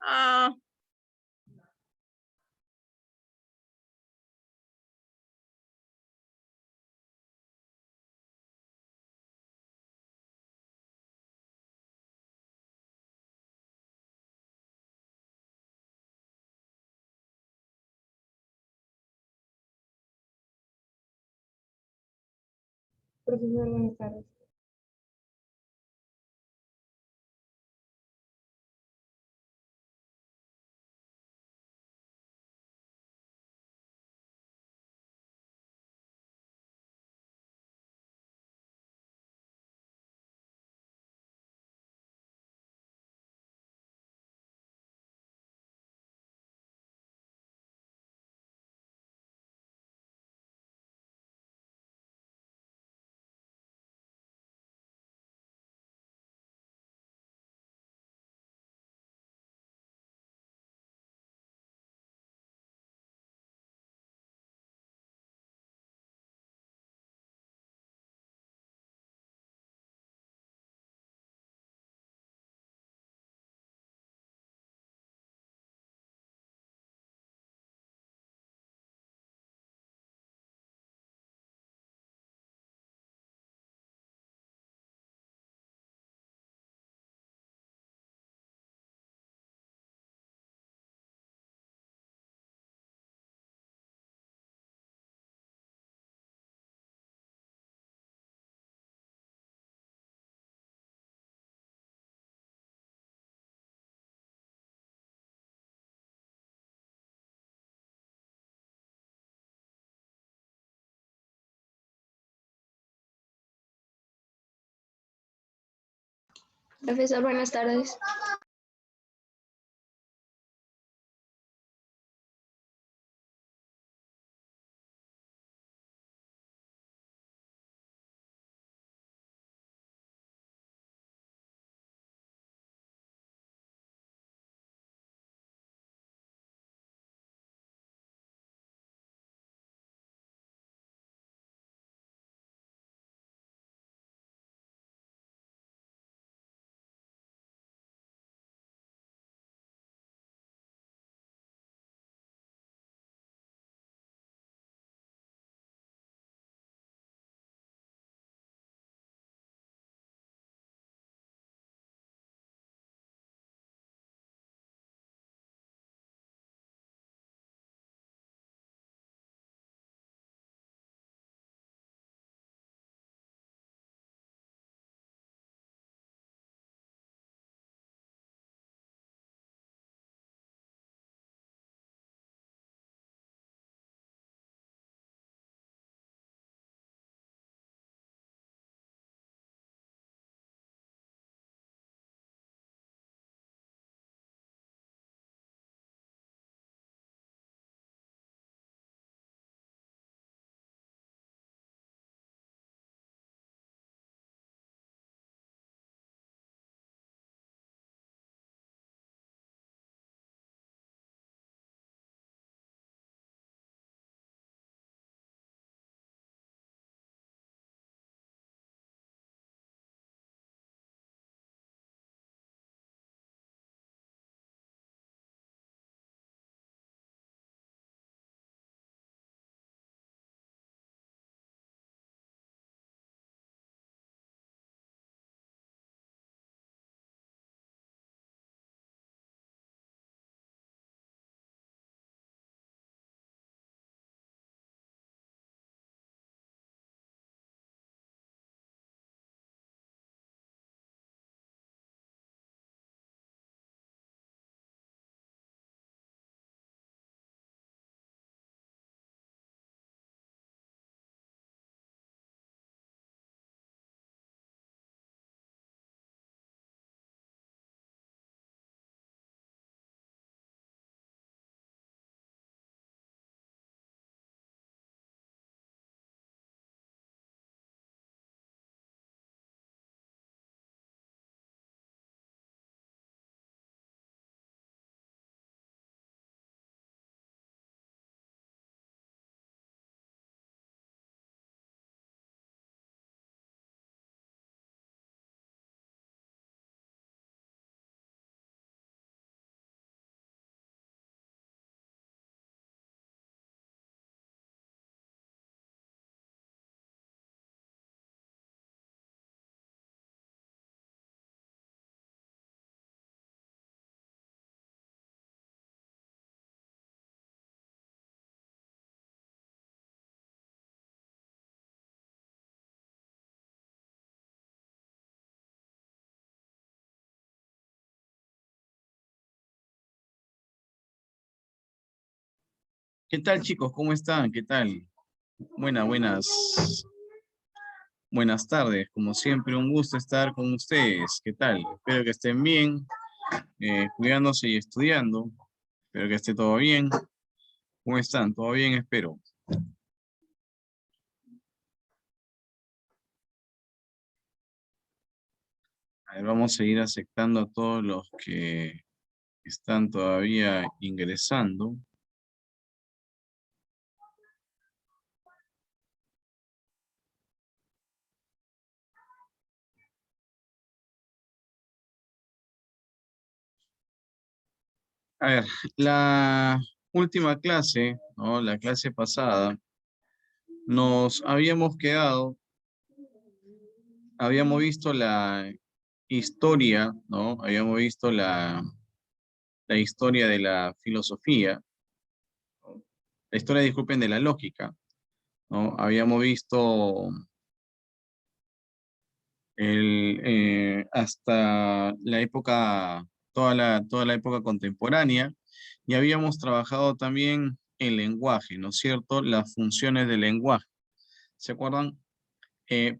Ah, Profesor, buenas tardes. Profesor, buenas tardes. ¿Qué tal, chicos? ¿Cómo están? ¿Qué tal? Buenas tardes. Como siempre, un gusto estar con ustedes. ¿Qué tal? Espero que estén bien, cuidándose y estudiando. Espero que esté todo bien. ¿Cómo están? ¿Todo bien? Espero. A ver, vamos a ir aceptando a todos los que están todavía ingresando. A ver, la última clase, ¿no? La clase pasada, nos habíamos quedado, habíamos visto la historia, ¿no? Habíamos visto la historia de la filosofía, ¿no? La historia, disculpen, de la lógica, ¿no? Habíamos visto hasta la época, toda la época contemporánea, y habíamos trabajado también el lenguaje, ¿no es cierto? Las funciones del lenguaje. ¿Se acuerdan?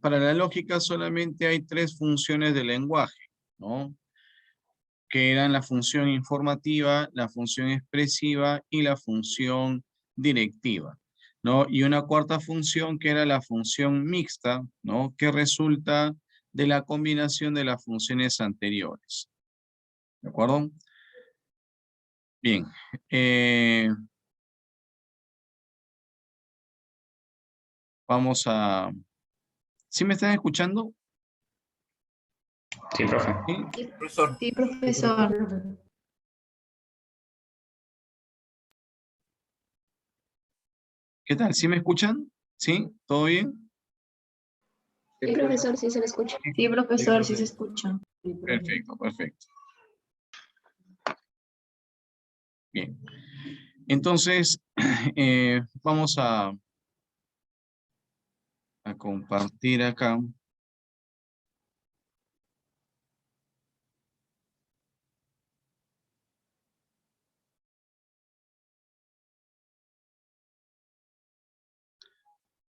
Para la lógica solamente hay tres funciones del lenguaje, ¿no? Que eran la función informativa, la función expresiva y la función directiva, ¿no? Y una cuarta función que era la función mixta, ¿no? Que resulta de la combinación de las funciones anteriores. ¿De acuerdo? Bien. Vamos a... ¿Sí me están escuchando? Sí, profe. ¿Sí? Profesor. Sí, profesor. ¿Qué tal? ¿Sí me escuchan? ¿Sí? ¿Todo bien? Sí, profesor, sí se le escucha. Sí, profesor, sí se escucha. Perfecto, perfecto. Bien. Entonces, vamos a compartir acá.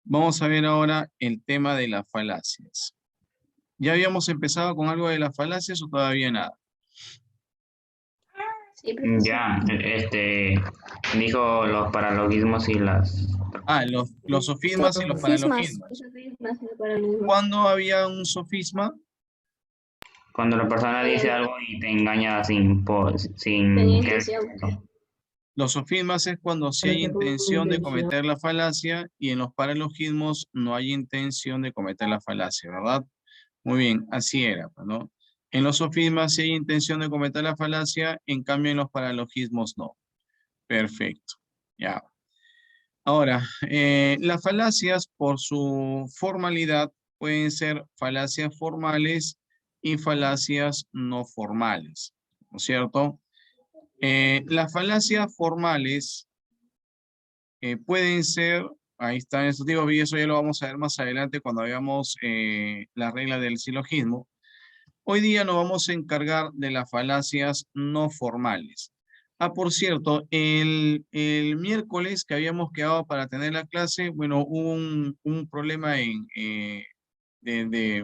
Vamos a ver ahora el tema de las falacias. ¿Ya habíamos empezado con algo de las falacias o todavía nada? Sí, profesor. Ya, dijo los paralogismos y las... Ah, los sofismas y los Sofismas. paralogismos. Sofismas y paralogismos. ¿Cuándo había un sofisma? Cuando la persona dice algo y te engaña sin Tenía querer. intención. Los sofismas es cuando sí hay intención de cometer la falacia y en los paralogismos no hay intención de cometer la falacia, ¿verdad? Muy bien, así era, ¿no? En los sofismas sí hay intención de cometer la falacia, en cambio en los paralogismos no. Perfecto, ya. Ahora, las falacias por su formalidad pueden ser falacias formales y falacias no formales, ¿no es cierto? Las falacias formales pueden ser, ahí están estos tipos, y eso ya lo vamos a ver más adelante cuando veamos la regla del silogismo. Hoy día nos vamos a encargar de las falacias no formales. Ah, por cierto, el miércoles que habíamos quedado para tener la clase, bueno, hubo un problema de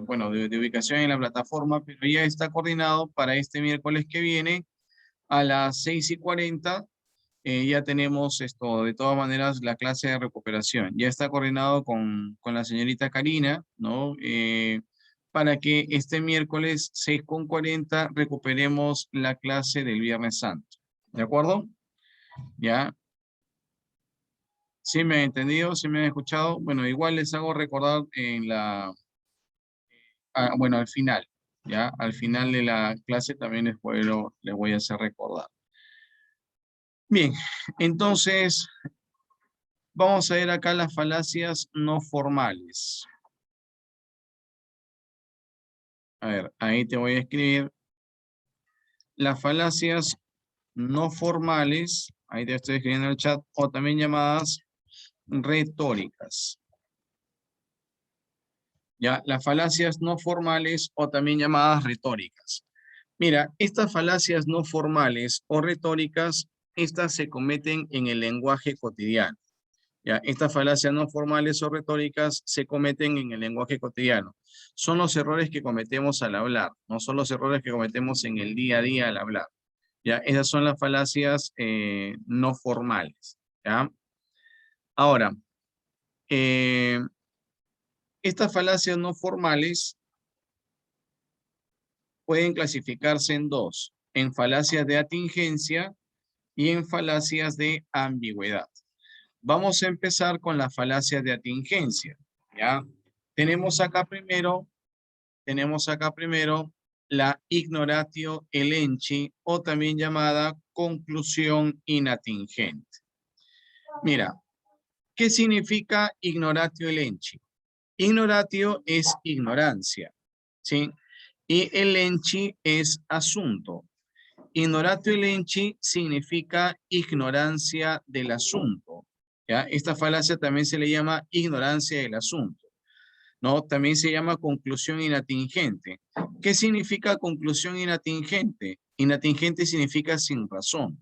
ubicación en la plataforma, pero ya está coordinado para este miércoles que viene a las 6:40. Ya tenemos esto, de todas maneras, la clase de recuperación. Ya está coordinado con la señorita Karina, ¿no? Para que este miércoles 6:40 recuperemos la clase del Viernes Santo. ¿De acuerdo? ¿Ya? ¿Sí me han entendido? ¿Sí me han escuchado? Bueno, igual les hago recordar bueno, al final, ¿ya? Al final de la clase también les voy a hacer recordar. Bien, entonces vamos a ver acá las falacias no formales. A ver, ahí te voy a escribir. Las falacias no formales, ahí te estoy escribiendo en el chat, o también llamadas retóricas. Ya, las falacias no formales o también llamadas retóricas. Mira, estas falacias no formales o retóricas estas se cometen en el lenguaje cotidiano. ¿Ya? Estas falacias no formales o retóricas se cometen en el lenguaje cotidiano. Son los errores que cometemos al hablar, no son los errores que cometemos en el día a día al hablar. ¿Ya? Esas son las falacias no formales. ¿Ya? Ahora, estas falacias no formales pueden clasificarse en dos, en falacias de atingencia y en falacias de ambigüedad. Vamos a empezar con la falacia de atingencia, ¿ya? Tenemos acá primero la ignoratio elenchi, o también llamada conclusión inatingente. Mira, ¿qué significa ignoratio elenchi? Ignoratio es ignorancia, ¿sí? Y elenchi es asunto. Ignoratio elenchi significa ignorancia del asunto. ¿Ya? Esta falacia también se le llama ignorancia del asunto, ¿no? También se llama conclusión inatingente. ¿Qué significa conclusión inatingente? Inatingente significa sin razón.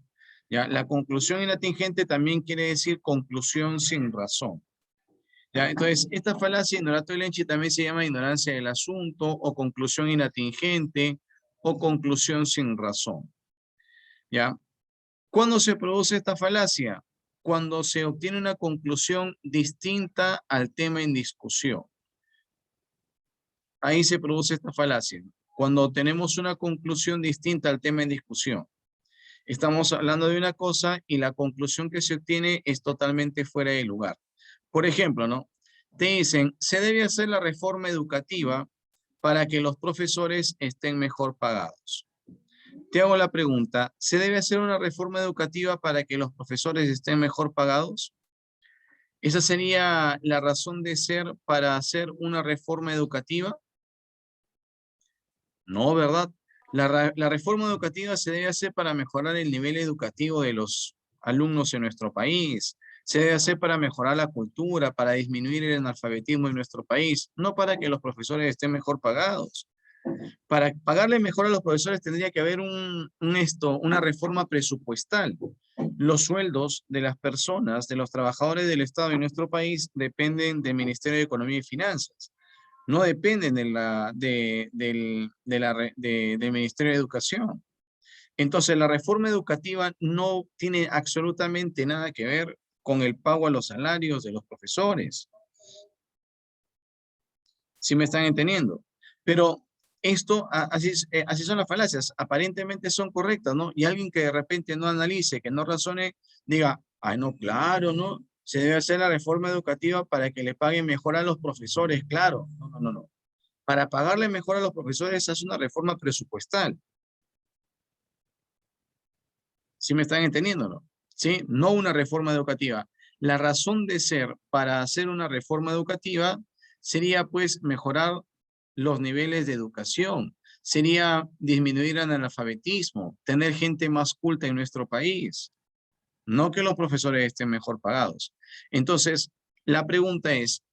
¿Ya? La conclusión inatingente también quiere decir conclusión sin razón. ¿Ya? Entonces, esta falacia ignoratio elenchi también se llama ignorancia del asunto o conclusión inatingente o conclusión sin razón. ¿Ya? ¿Cuándo se produce esta falacia? Cuando se obtiene una conclusión distinta al tema en discusión. Ahí se produce esta falacia. Cuando tenemos una conclusión distinta al tema en discusión. Estamos hablando de una cosa y la conclusión que se obtiene es totalmente fuera de lugar. Por ejemplo, ¿no? Te dicen, se debe hacer la reforma educativa para que los profesores estén mejor pagados. Te hago la pregunta, ¿se debe hacer una reforma educativa para que los profesores estén mejor pagados? ¿Esa sería la razón de ser para hacer una reforma educativa? No, ¿verdad? La reforma educativa se debe hacer para mejorar el nivel educativo de los alumnos en nuestro país. Se debe hacer para mejorar la cultura, para disminuir el analfabetismo en nuestro país, no para que los profesores estén mejor pagados. Para pagarle mejor a los profesores tendría que haber una reforma presupuestal. Los sueldos de las personas, de los trabajadores del Estado en nuestro país dependen del Ministerio de Economía y Finanzas. No dependen del Ministerio de Educación. Entonces, la reforma educativa no tiene absolutamente nada que ver con el pago a los salarios de los profesores. ¿Sí me están entendiendo? Pero esto, así son las falacias, aparentemente son correctas, ¿no? Y alguien que de repente no analice, que no razone, diga, ay, no, claro, ¿no? Se debe hacer la reforma educativa para que le paguen mejor a los profesores, claro. No. Para pagarle mejor a los profesores se hace una reforma presupuestal. ¿Sí me están entendiendo, no? ¿Sí? No una reforma educativa. La razón de ser para hacer una reforma educativa sería, pues, mejorar los niveles de educación, sería disminuir el analfabetismo, tener gente más culta en nuestro país, no que los profesores estén mejor pagados. Entonces, la pregunta es,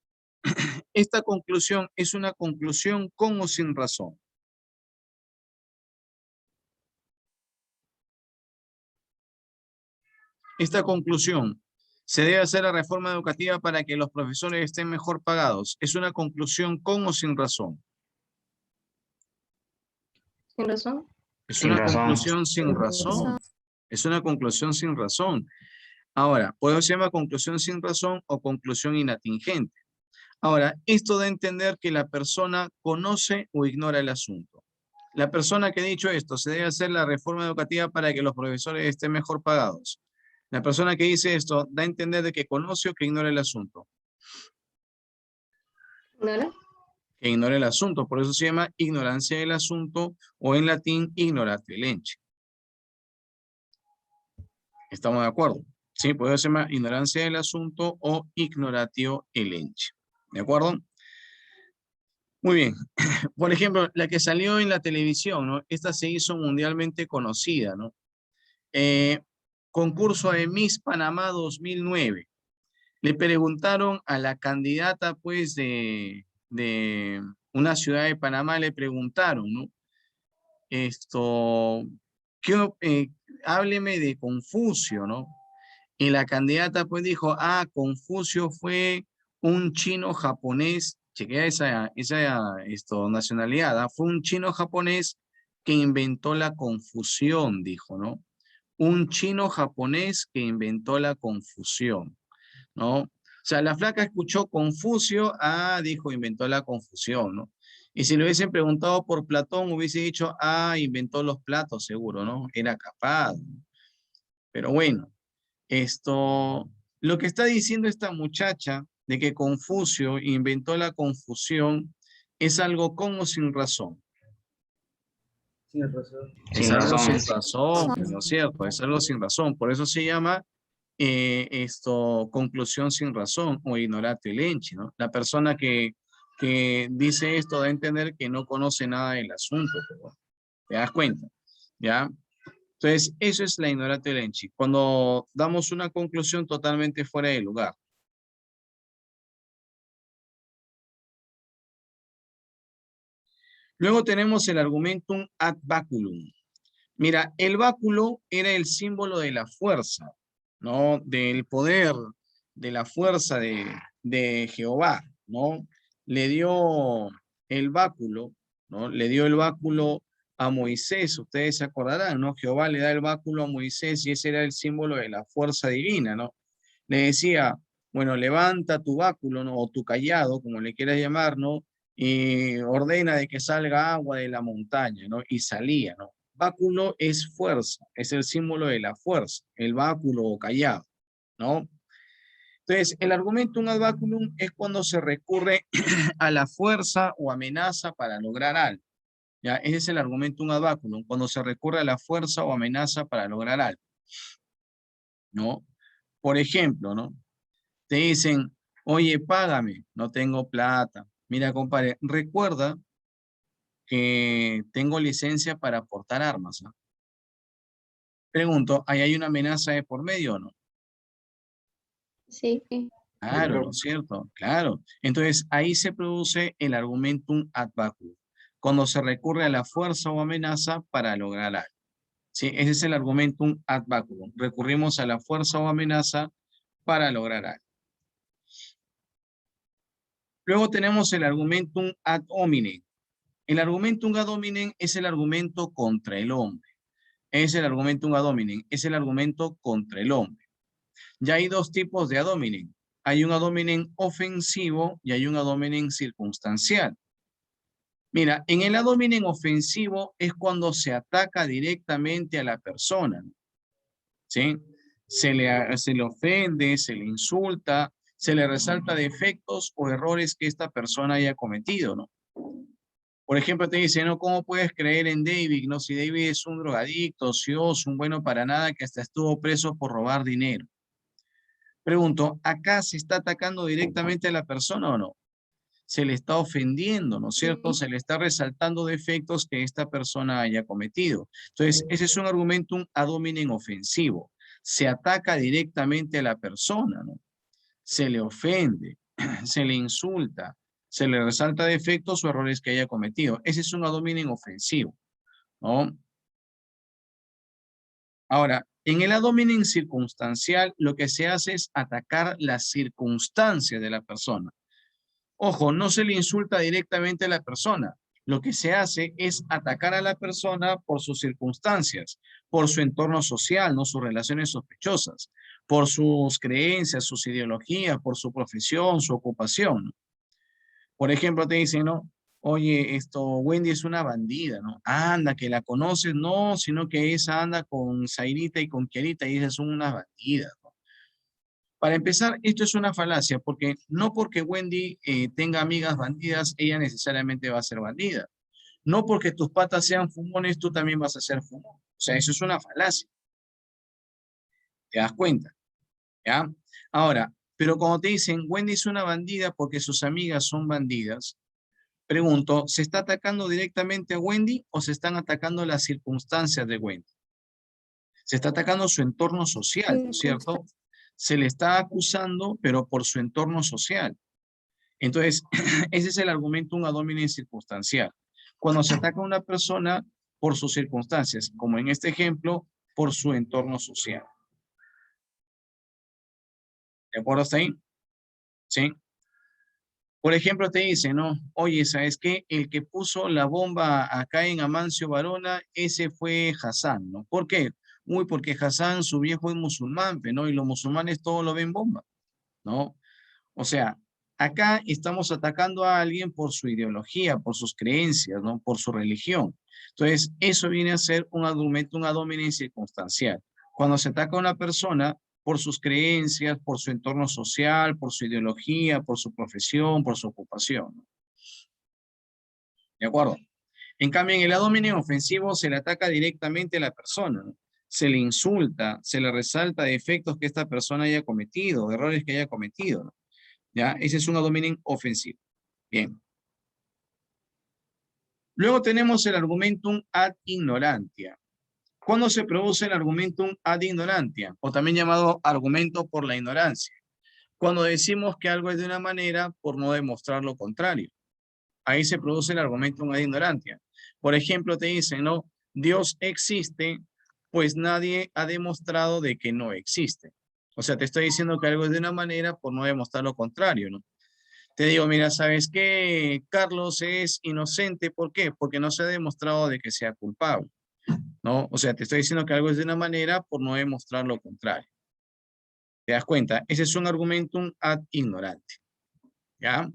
¿esta conclusión es una conclusión con o sin razón? Esta conclusión, ¿se debe hacer la reforma educativa para que los profesores estén mejor pagados? ¿Es una conclusión con o sin razón? ¿Sin razón? Es Sin una razón. conclusión sin razón. Es una conclusión sin razón. Ahora, puede ser llama conclusión sin razón o conclusión inatingente. Ahora, esto da a entender que la persona conoce o ignora el asunto. La persona que ha dicho esto, se debe hacer la reforma educativa para que los profesores estén mejor pagados. La persona que dice esto da a entender de que conoce o que ignora el asunto. ¿No? Que ignora el asunto, por eso se llama ignorancia del asunto o en latín ignoratio elenchi. ¿Estamos de acuerdo? Sí, por eso se llama ignorancia del asunto o ignoratio elenchi. ¿De acuerdo? Muy bien. Por ejemplo, la que salió en la televisión, ¿no? Esta se hizo mundialmente conocida, ¿no? Concurso de Miss Panamá 2009. Le preguntaron a la candidata, pues, de una ciudad de Panamá, le preguntaron, ¿no? hábleme de Confucio, ¿no? Y la candidata pues dijo, ah, Confucio fue un chino japonés, chequea esa nacionalidad, ¿ah? Fue un chino japonés que inventó la confusión, dijo, ¿no? Un chino japonés que inventó la confusión, ¿no? O sea, la flaca escuchó Confucio, ah, dijo, inventó la confusión, ¿no? Y si le hubiesen preguntado por Platón, hubiese dicho, ah, inventó los platos, seguro, ¿no? Era capaz. Pero bueno, lo que está diciendo esta muchacha de que Confucio inventó la confusión es algo con o sin razón. Es Sin algo sin razón. razón, ¿no es cierto? Es algo sin razón. Por eso se llama conclusión sin razón o ignorante lenchi, ¿no? La persona que dice esto da a entender que no conoce nada del asunto, pero, ¿te das cuenta? ¿Ya? Entonces, eso es la ignorante lenchi, cuando damos una conclusión totalmente fuera de lugar. Luego tenemos el argumentum ad baculum. Mira, el báculo era el símbolo de la fuerza, ¿no? Del poder, de la fuerza de Jehová, ¿no? Le dio el báculo, ¿no? Le dio el báculo a Moisés, ustedes se acordarán, ¿no? Jehová le da el báculo a Moisés y ese era el símbolo de la fuerza divina, ¿no? Le decía, bueno, levanta tu báculo, ¿no? O tu cayado, como le quieras llamar, ¿no? Y ordena de que salga agua de la montaña, ¿no? Y salía, ¿no? Báculo es fuerza, es el símbolo de la fuerza, el báculo o callado, ¿no? Entonces, el argumentum ad baculum es cuando se recurre a la fuerza o amenaza para lograr algo. ¿Ya? Ese es el argumentum ad baculum, cuando se recurre a la fuerza o amenaza para lograr algo, ¿no? Por ejemplo, ¿no? Te dicen, oye, págame, no tengo plata. Mira, compadre, recuerda que tengo licencia para portar armas, ¿no? Pregunto, ¿ahí hay una amenaza de por medio o no? Sí. Claro, ¿no es cierto? Claro. Entonces, ahí se produce el argumentum ad baculum, cuando se recurre a la fuerza o amenaza para lograr algo. ¿Sí? Ese es el argumentum ad baculum. Recurrimos a la fuerza o amenaza para lograr algo. Luego tenemos el argumentum ad hominem. El argumentum ad hominem es el argumento contra el hombre. Es el argumentum ad hominem, es el argumento contra el hombre. Ya hay dos tipos de ad hominem. Hay un ad hominem ofensivo y hay un ad hominem circunstancial. Mira, en el ad hominem ofensivo es cuando se ataca directamente a la persona, ¿sí? Se le ofende, se le insulta, se le resalta defectos o errores que esta persona haya cometido, ¿no? Por ejemplo, te dice, no, ¿cómo puedes creer en David? No, si David es un drogadicto, ocioso, un bueno para nada, que hasta estuvo preso por robar dinero. Pregunto, ¿acá se está atacando directamente a la persona o no? Se le está ofendiendo, ¿no es cierto? Se le está resaltando defectos que esta persona haya cometido. Entonces, ese es un argumentum ad hominem ofensivo. Se ataca directamente a la persona, ¿no? Se le ofende, se le insulta, se le resalta defectos o errores que haya cometido. Ese es un ad hominem ofensivo, ¿no? Ahora, en el ad hominem circunstancial, lo que se hace es atacar las circunstancias de la persona. Ojo, no se le insulta directamente a la persona. Lo que se hace es atacar a la persona por sus circunstancias, por su entorno social, no sus relaciones sospechosas, por sus creencias, sus ideologías, por su profesión, su ocupación. Por ejemplo, te dicen, ¿no? Oye, Wendy es una bandida, ¿no? Anda, que la conoces, no, sino que esa anda con Zairita y con Kiarita y esas son unas bandidas, ¿no? Para empezar, esto es una falacia, porque no porque Wendy tenga amigas bandidas, ella necesariamente va a ser bandida. No porque tus patas sean fumones, tú también vas a ser fumón. O sea, eso es una falacia. ¿Te das cuenta? ¿Ya? Ahora, pero cuando te dicen, Wendy es una bandida porque sus amigas son bandidas, pregunto, ¿se está atacando directamente a Wendy o se están atacando las circunstancias de Wendy? Se está atacando su entorno social, ¿no es cierto? Se le está acusando, pero por su entorno social. Entonces, ese es el argumentum ad hominem circunstancial. Cuando se ataca a una persona por sus circunstancias, como en este ejemplo, por su entorno social. ¿De acuerdo hasta ahí? ¿Sí? Por ejemplo, te dice, ¿no? Oye, ¿sabes qué? El que puso la bomba acá en Amancio Varona, ese fue Hassan, ¿no? ¿Por qué? Uy, porque Hassan, su viejo es musulmán, ¿no? Y los musulmanes todos lo ven bomba, ¿no? O sea, acá estamos atacando a alguien por su ideología, por sus creencias, ¿no? Por su religión. Entonces, eso viene a ser un argumento, un ad hominem circunstancial. Cuando se ataca a una persona por sus creencias, por su entorno social, por su ideología, por su profesión, por su ocupación, ¿no? ¿De acuerdo? En cambio, en el ad hominem ofensivo se le ataca directamente a la persona, ¿no? Se le insulta, se le resalta defectos que esta persona haya cometido, errores que haya cometido, ¿no? ¿Ya? Ese es un ad hominem ofensivo. Bien. Luego tenemos el argumentum ad ignorantia. ¿Cuándo se produce el argumentum ad ignorantia? O también llamado argumento por la ignorancia. Cuando decimos que algo es de una manera por no demostrar lo contrario. Ahí se produce el argumentum ad ignorantia. Por ejemplo, te dicen, ¿no? Dios existe, pues nadie ha demostrado de que no existe. O sea, te estoy diciendo que algo es de una manera por no demostrar lo contrario, ¿no? Te digo, mira, ¿sabes qué? Carlos es inocente. ¿Por qué? Porque no se ha demostrado de que sea culpable, ¿no? O sea, te estoy diciendo que algo es de una manera por no demostrar lo contrario. ¿Te das cuenta? Ese es un argumentum ad ignorante. ¿Ya?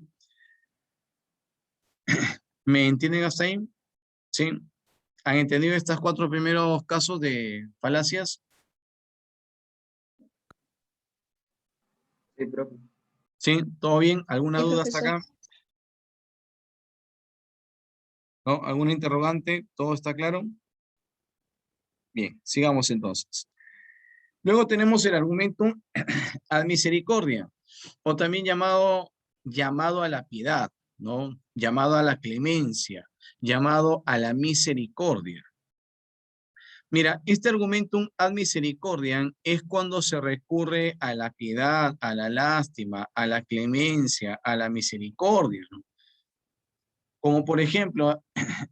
¿Me entienden hasta ahí? ¿Sí? ¿Han entendido estos 4 primeros casos de falacias? Sí, profe. ¿Sí? ¿Todo bien? ¿Alguna Sí, duda hasta profesor. acá? ¿No? ¿Alguna interrogante? ¿Todo está claro? Bien, sigamos entonces. Luego tenemos el argumento ad misericordia, o también llamado a la piedad, ¿no? Llamado a la clemencia, llamado a la misericordia. Mira, este argumentum ad misericordiam es cuando se recurre a la piedad, a la lástima, a la clemencia, a la misericordia, ¿no? Como por ejemplo,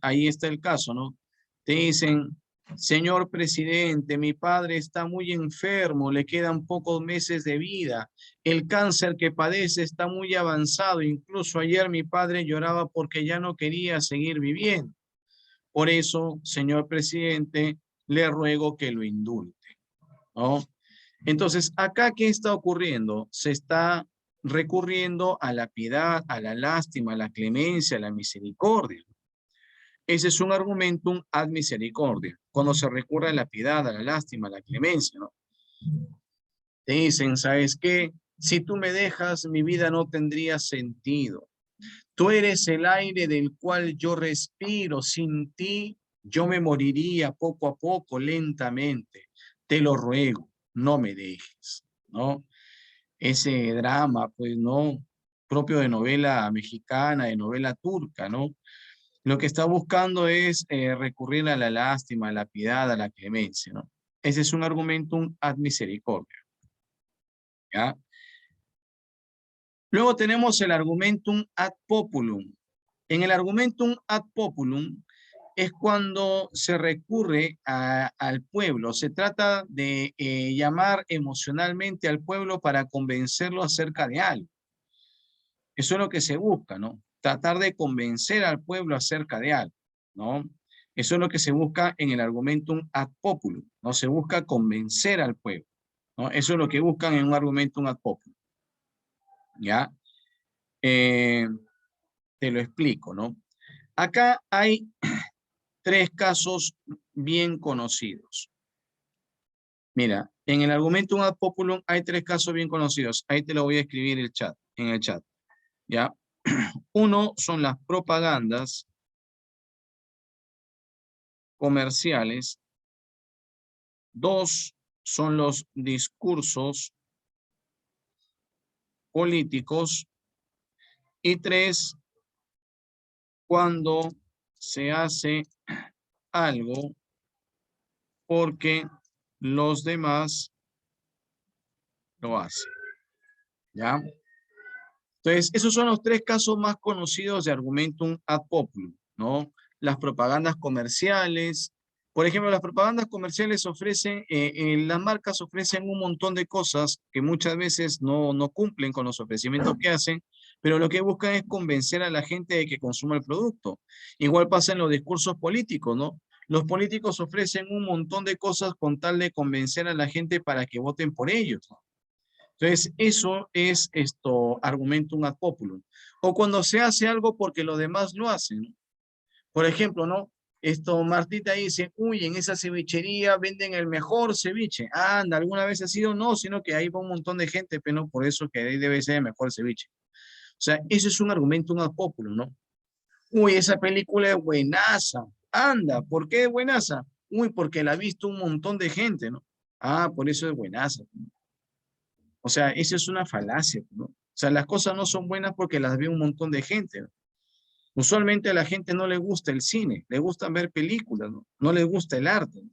ahí está el caso, ¿no? Te dicen, señor presidente, mi padre está muy enfermo, le quedan pocos meses de vida, el cáncer que padece está muy avanzado, incluso ayer mi padre lloraba porque ya no quería seguir viviendo. Por eso, señor presidente, le ruego que lo indulte, ¿no? Entonces, acá, ¿qué está ocurriendo? Se está recurriendo a la piedad, a la lástima, a la clemencia, a la misericordia. Ese es un argumentum ad misericordia, cuando se recurre a la piedad, a la lástima, a la clemencia, ¿no? Te dicen, ¿sabes qué? Si tú me dejas, mi vida no tendría sentido. Tú eres el aire del cual yo respiro. Sin ti, yo me moriría poco a poco, lentamente. Te lo ruego, no me dejes, ¿no? Ese drama, pues, ¿no? Propio de novela mexicana, de novela turca, ¿no? Lo que está buscando es recurrir a la lástima, a la piedad, a la clemencia, ¿no? Ese es un argumentum ad misericordia, ¿ya? Luego tenemos el argumentum ad populum. En el argumentum ad populum es cuando se recurre al pueblo. Se trata de llamar emocionalmente al pueblo para convencerlo acerca de algo. Eso es lo que se busca, ¿no? Tratar de convencer al pueblo acerca de algo, ¿no? Eso es lo que se busca en el argumentum ad populum, ¿no? Se busca convencer al pueblo, ¿no? Eso es lo que buscan en un argumentum ad populum, ¿ya? Te lo explico, ¿no? Acá hay 3 casos bien conocidos. Mira, en el argumentum ad populum hay 3 casos bien conocidos. Ahí te lo voy a escribir en el chat, ¿ya? Uno son las propagandas comerciales. 2 son los discursos políticos. Y 3, cuando se hace algo porque los demás lo hacen, ¿ya? Entonces, esos son los 3 casos más conocidos de argumentum ad populum, ¿no? Las propagandas comerciales, Por ejemplo, las propagandas comerciales ofrecen, las marcas ofrecen un montón de cosas que muchas veces no cumplen con los ofrecimientos que hacen, pero lo que buscan es convencer a la gente de que consuma el producto. Igual pasa en los discursos políticos, ¿no? Los políticos ofrecen un montón de cosas con tal de convencer a la gente para que voten por ellos, ¿no? Entonces, eso es argumentum ad populum. O cuando se hace algo porque los demás lo hacen, ¿no? Por ejemplo, ¿no? Martita dice, uy, en esa cevichería venden el mejor ceviche. Anda, ¿alguna vez ha sido? No, sino que ahí va un montón de gente, pero no por eso que ahí debe ser el mejor ceviche. O sea, eso es un argumento, un ad populum, ¿no? Uy, esa película es buenaza. Anda, ¿por qué es buenaza? Uy, porque la ha visto un montón de gente, ¿no? Ah, por eso es buenaza. O sea, eso es una falacia, ¿no? O sea, las cosas no son buenas porque las ve un montón de gente, ¿no? Usualmente a la gente no le gusta el cine, le gusta ver películas, ¿no? No le gusta el arte, ¿no?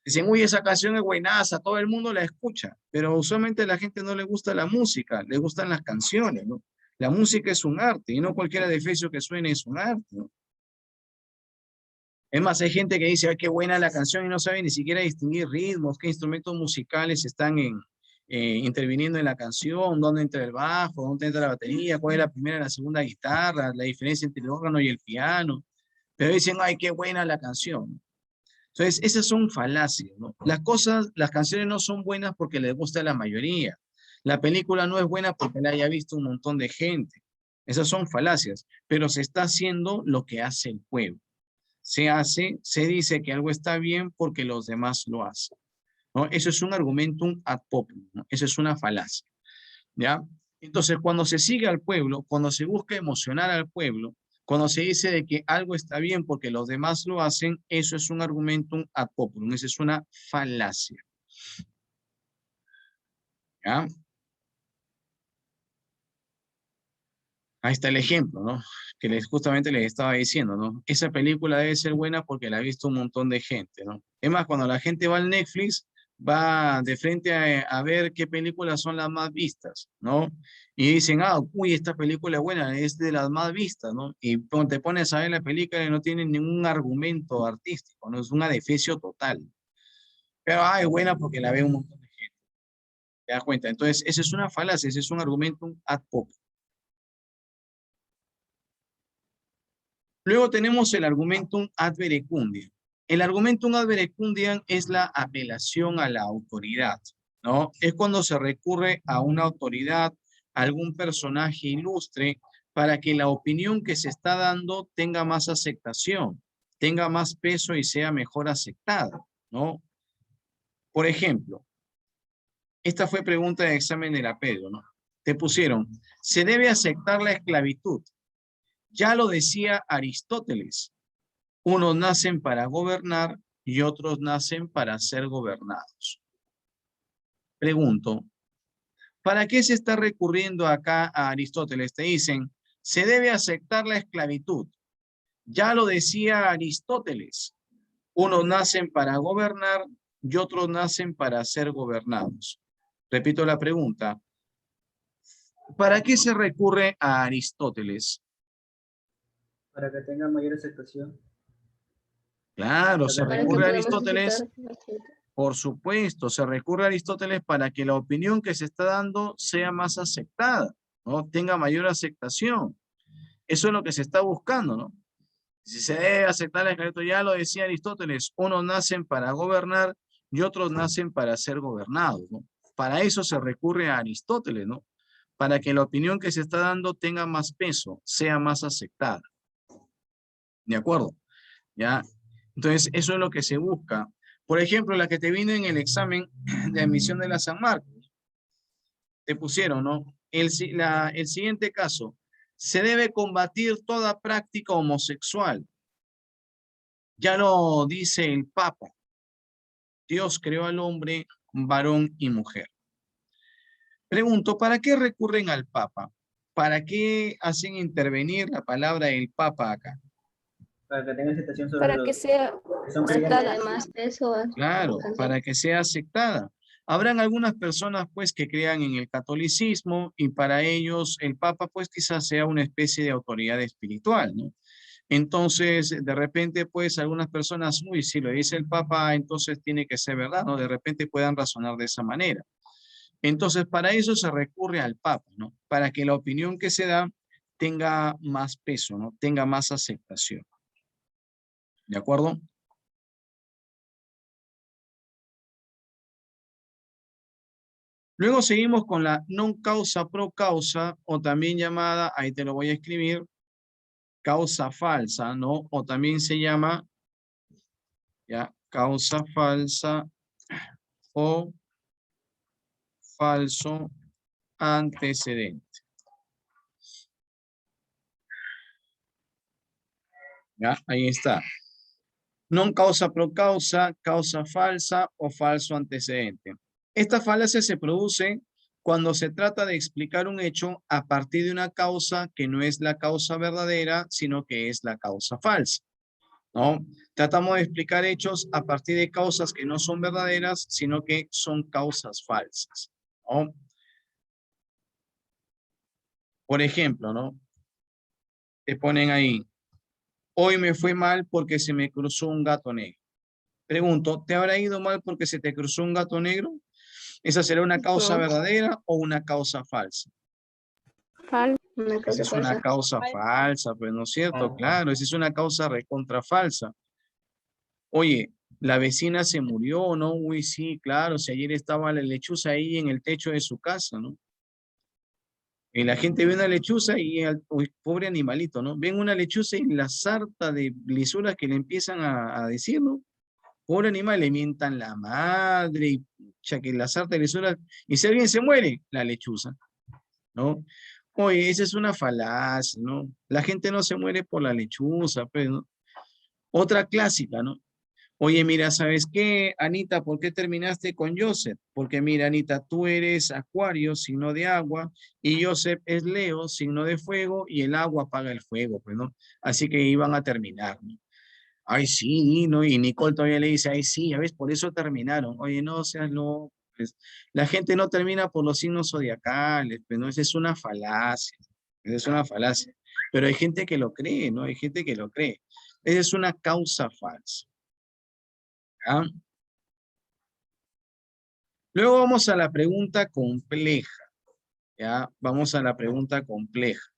Dicen, uy, esa canción es buenaza, todo el mundo la escucha, pero usualmente a la gente no le gusta la música, le gustan las canciones, ¿no? La música es un arte y no cualquier edificio que suene es un arte, ¿no? Es más, hay gente que dice, ay, qué buena la canción y no sabe ni siquiera distinguir ritmos, qué instrumentos musicales están interviniendo en la canción, dónde entra el bajo, dónde entra la batería, cuál es la primera y la segunda guitarra, la diferencia entre el órgano y el piano. Pero dicen, ay, qué buena la canción. Entonces, esas son falacias, ¿no? Las canciones no son buenas porque les gusta a la mayoría. La película no es buena porque la haya visto un montón de gente. Esas son falacias, pero se está haciendo lo que hace el pueblo. Se dice que algo está bien porque los demás lo hacen, ¿no? Eso es un argumentum ad populum, ¿no? Eso es una falacia, ¿ya? Entonces, cuando se sigue al pueblo, cuando se busca emocionar al pueblo, cuando se dice de que algo está bien porque los demás lo hacen, eso es un argumentum ad populum, eso es una falacia, ¿ya? Ahí está el ejemplo, ¿no? Que justamente les estaba diciendo, ¿no? Esa película debe ser buena porque la ha visto un montón de gente, ¿no? Es más, cuando la gente va al Netflix, va de frente a ver qué películas son las más vistas, ¿no? Y dicen, ah, uy, esta película es buena, es de las más vistas, ¿no? Y te pones a ver la película y no tiene ningún argumento artístico, ¿no? Es un adefesio total. Pero, ah, es buena porque la ve un montón de gente. ¿Te das cuenta? Entonces, esa es una falacia, ese es un argumento ad hoc. Luego tenemos el argumentum ad verecundiam. El argumentum ad verecundiam es la apelación a la autoridad, ¿no? Es cuando se recurre a una autoridad, a algún personaje ilustre, para que la opinión que se está dando tenga más aceptación, tenga más peso y sea mejor aceptada, ¿no? Por ejemplo, esta fue pregunta de examen de la Pedro, ¿no? Te pusieron, ¿se debe aceptar la esclavitud? Ya lo decía Aristóteles. Unos nacen para gobernar y otros nacen para ser gobernados. Pregunto, ¿para qué se está recurriendo acá a Aristóteles? Te dicen, se debe aceptar la esclavitud. Ya lo decía Aristóteles. Unos nacen para gobernar y otros nacen para ser gobernados. Repito la pregunta. ¿Para qué se recurre a Aristóteles? Para que tenga mayor aceptación. Claro, se Para que recurre a podamos Aristóteles. explicar. Por supuesto, se recurre a Aristóteles para que la opinión que se está dando sea más aceptada, ¿no? Tenga mayor aceptación. Eso es lo que se está buscando, ¿no? Si se debe aceptar el esclavitud, ya lo decía Aristóteles, unos nacen para gobernar y otros nacen para ser gobernados, ¿no? Para eso se recurre a Aristóteles, ¿no? Para que la opinión que se está dando tenga más peso, sea más aceptada. ¿De acuerdo? ¿Ya? Entonces, eso es lo que se busca. Por ejemplo, la que te vino en el examen de admisión de la San Marcos, te pusieron, ¿no? El siguiente caso, se debe combatir toda práctica homosexual. Ya lo dice el Papa. Dios creó al hombre, varón y mujer. Pregunto, ¿para qué recurren al Papa? ¿Para qué hacen intervenir la palabra del Papa acá? Para que tenga aceptación sobre Para los que sea que son Para que creyentes. le dé más peso a Claro, la canción. para que sea aceptada. Habrán algunas personas pues que crean en el catolicismo y para ellos el Papa pues quizás sea una especie de autoridad espiritual, ¿no? Entonces, de repente, pues, algunas personas, uy, si lo dice el Papa, entonces tiene que ser verdad, ¿no? De repente puedan razonar de esa manera. Entonces, para eso se recurre al Papa, ¿no? Para que la opinión que se da tenga más peso, ¿no? Tenga más aceptación. ¿De acuerdo? Luego seguimos con la non causa pro causa, o también llamada, ahí te lo voy a escribir, causa falsa, ¿no? O también se llama, ya, causa falsa o falso antecedente. ¿Ya? Ahí está. Non causa pro causa, causa falsa o falso antecedente. Esta falacia se produce cuando se trata de explicar un hecho a partir de una causa que no es la causa verdadera, sino que es la causa falsa, ¿no? Tratamos de explicar hechos a partir de causas que no son verdaderas, sino que son causas falsas, ¿no? Por ejemplo, ¿no? Te ponen ahí, hoy me fue mal porque se me cruzó un gato negro. Pregunto, ¿te habrá ido mal porque se te cruzó un gato negro? ¿Esa será una causa verdadera o una causa falsa? Una Esa cosa es una falsa. causa falsa, pues no es cierto, claro, esa es una causa recontra falsa. Oye, la vecina se murió, ¿no? Uy, sí, claro, si ayer estaba la lechuza ahí en el techo de su casa, ¿no? Y la gente ve una lechuza y, uy, pobre animalito, ¿no? Ven una lechuza y la sarta de lisuras que le empiezan a decir, ¿no? Pobre animal, le mientan la madre, y ya que la sarta de lisuras, y si alguien se muere, la lechuza, ¿no? Oye, esa es una falacia, ¿no? La gente no se muere por la lechuza, pues, ¿no? Otra clásica, ¿no? Oye, mira, ¿sabes qué, Anita? ¿Por qué terminaste con Joseph? Porque mira, Anita, tú eres Acuario, signo de agua, y Joseph es Leo, signo de fuego, y el agua apaga el fuego, pues, ¿no? Así que iban a terminar, ¿no? Ay, sí, ¿no? Y Nicole todavía le dice, ay, sí, ya ves, por eso terminaron. Oye, no seas loco, pues, la gente no termina por los signos zodiacales, pues, ¿no? Esa es una falacia, esa es una falacia. Pero hay gente que lo cree, ¿no? Hay gente que lo cree. Esa es una causa falsa. ¿Ya? Luego vamos a la pregunta compleja, ¿ya? Vamos a la pregunta compleja.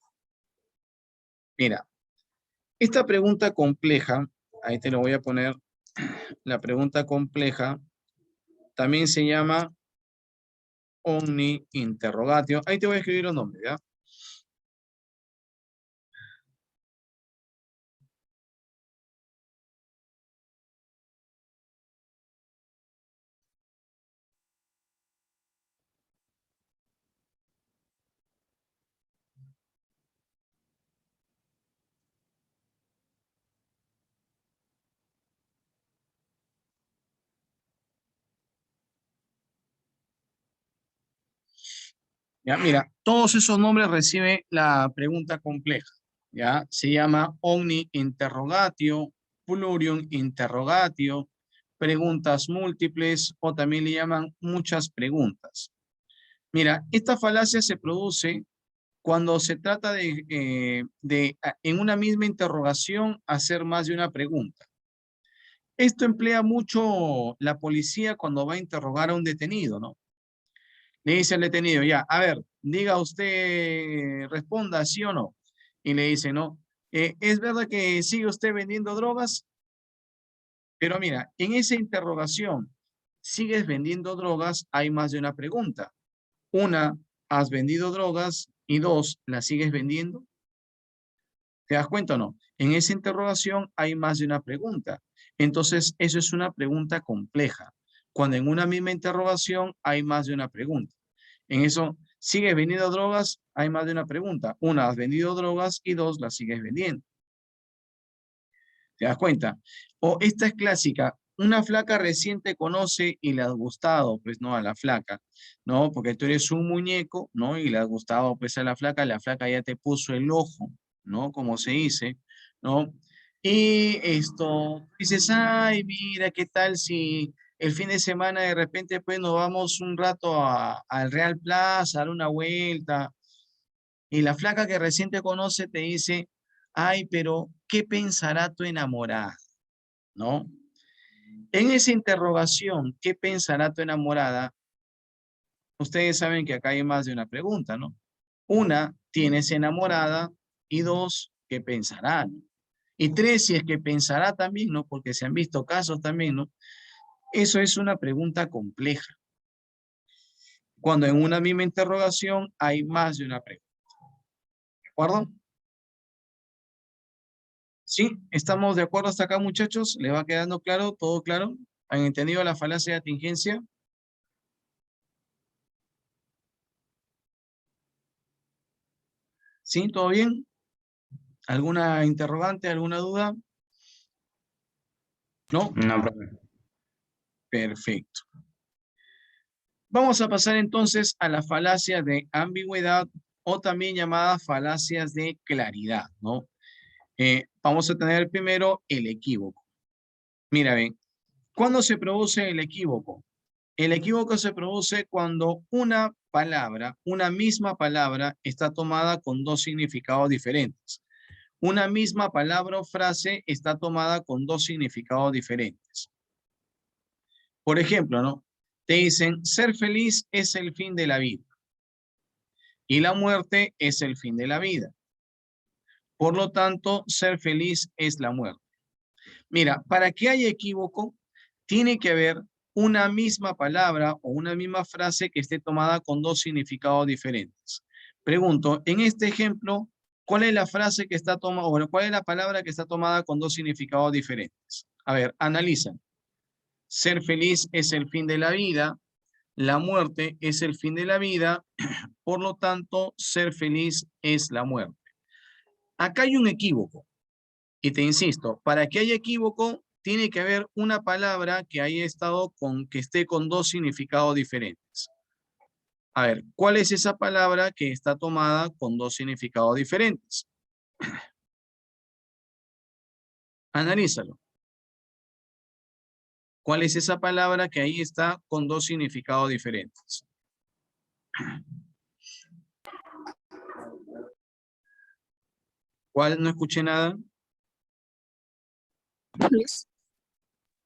Mira, esta pregunta compleja, ahí te lo voy a poner, la pregunta compleja, también se llama omni interrogatio. Ahí te voy a escribir los nombres, ¿ya? Ya, mira, todos esos nombres reciben la pregunta compleja, ¿ya? Se llama omni interrogatio, plurium interrogatio, preguntas múltiples o también le llaman muchas preguntas. Mira, esta falacia se produce cuando se trata en una misma interrogación hacer más de una pregunta. Esto emplea mucho la policía cuando va a interrogar a un detenido, ¿no? Le dice al detenido, ya, a ver, diga usted, responda sí o no. Y le dice, no, ¿es verdad que sigue usted vendiendo drogas? Pero mira, en esa interrogación, ¿sigues vendiendo drogas? Hay más de una pregunta. Una, ¿has vendido drogas? Y dos, ¿la sigues vendiendo? ¿Te das cuenta o no? En esa interrogación hay más de una pregunta. Entonces, eso es una pregunta compleja. Cuando en una misma interrogación hay más de una pregunta. En eso, ¿sigues vendiendo drogas? Hay más de una pregunta. Una, ¿has vendido drogas? Y dos, ¿las sigues vendiendo? ¿Te das cuenta? O esta es clásica. Una flaca recién te conoce y le has gustado, pues, ¿no? A la flaca, ¿no? Porque tú eres un muñeco, ¿no? Y le has gustado, pues, a la flaca ya te puso el ojo, ¿no? Como se dice, ¿no? Y esto, dices, ay, mira, ¿qué tal si el fin de semana de repente, pues, nos vamos un rato al Real Plaza, a dar una vuelta? Y la flaca que recién te conoce te dice, ay, pero ¿qué pensará tu enamorada? ¿No? En esa interrogación, ¿qué pensará tu enamorada? Ustedes saben que acá hay más de una pregunta, ¿no? Una, ¿tienes enamorada? Y dos, ¿qué pensará? ¿No? Y tres, si es que pensará también, ¿no? Porque se han visto casos también, ¿no? Eso es una pregunta compleja. Cuando en una misma interrogación hay más de una pregunta. ¿De acuerdo? ¿Sí? ¿Estamos de acuerdo hasta acá, muchachos? ¿Le va quedando claro? ¿Todo claro? ¿Han entendido la falacia de atingencia? ¿Sí? ¿Todo bien? ¿Alguna interrogante? ¿Alguna duda? ¿No? No, profe. Perfecto. Vamos a pasar entonces a la falacia de ambigüedad o también llamadas falacias de claridad, ¿no? Vamos a tener primero el equívoco. Mira, ven, ¿cuándo se produce el equívoco? El equívoco se produce cuando una palabra, una misma palabra, está tomada con dos significados diferentes. Una misma palabra o frase está tomada con dos significados diferentes. Por ejemplo, ¿no? Te dicen, ser feliz es el fin de la vida y la muerte es el fin de la vida. Por lo tanto, ser feliz es la muerte. Mira, para que haya equívoco, tiene que haber una misma palabra o una misma frase que esté tomada con dos significados diferentes. Pregunto, en este ejemplo, ¿cuál es la frase que está tomada, o cuál es la palabra que está tomada con dos significados diferentes? A ver, analizan. Ser feliz es el fin de la vida, la muerte es el fin de la vida, por lo tanto, ser feliz es la muerte. Acá hay un equívoco. Y te insisto, para que haya equívoco, tiene que haber una palabra que haya estado que esté con dos significados diferentes. A ver, ¿cuál es esa palabra que está tomada con dos significados diferentes? Analízalo. ¿Cuál es esa palabra que ahí está con dos significados diferentes? ¿Cuál? No escuché nada. Feliz.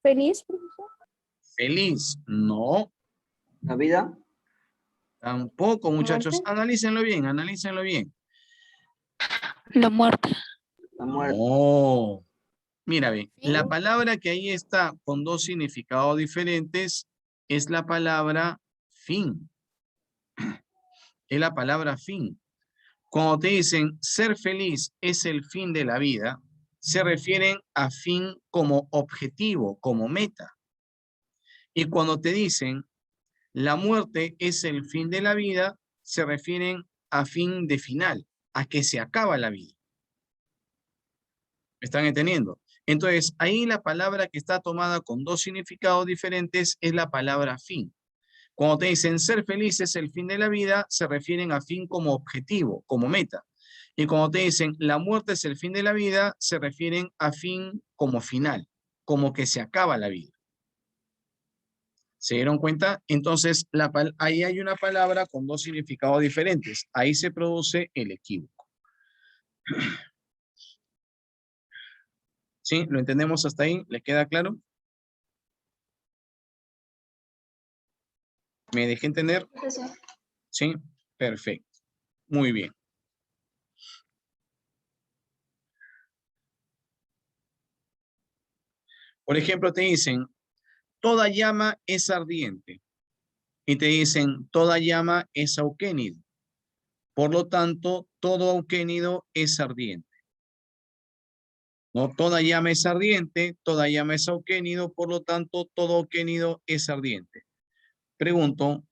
Feliz, profesor. Feliz. No, La vida, tampoco, muchachos. Muerte. Analícenlo bien, analícenlo bien. La muerte. la muerte, No. Mira bien, ¿Sí? la palabra que ahí está con dos significados diferentes es la palabra fin. Es la palabra fin. Cuando te dicen ser feliz es el fin de la vida, se refieren a fin como objetivo, como meta. Y cuando te dicen la muerte es el fin de la vida, se refieren a fin de final, a que se acaba la vida. ¿Me están entendiendo? Entonces, ahí la palabra que está tomada con dos significados diferentes es la palabra fin. Cuando te dicen ser feliz es el fin de la vida, se refieren a fin como objetivo, como meta. Y cuando te dicen la muerte es el fin de la vida, se refieren a fin como final, como que se acaba la vida. ¿Se dieron cuenta? Entonces, ahí hay una palabra con dos significados diferentes. Ahí se produce el equívoco. ¿Sí? ¿Lo entendemos hasta ahí? ¿Les queda claro? ¿Me dejé entender? Profesor. Sí, perfecto. Muy bien. Por ejemplo, te dicen, toda llama es ardiente. Y te dicen, toda llama es auquénido. Por lo tanto, todo auquénido es ardiente. No, toda llama es ardiente, toda llama es auquénido, por lo tanto, todo auquénido es ardiente. Pregunto,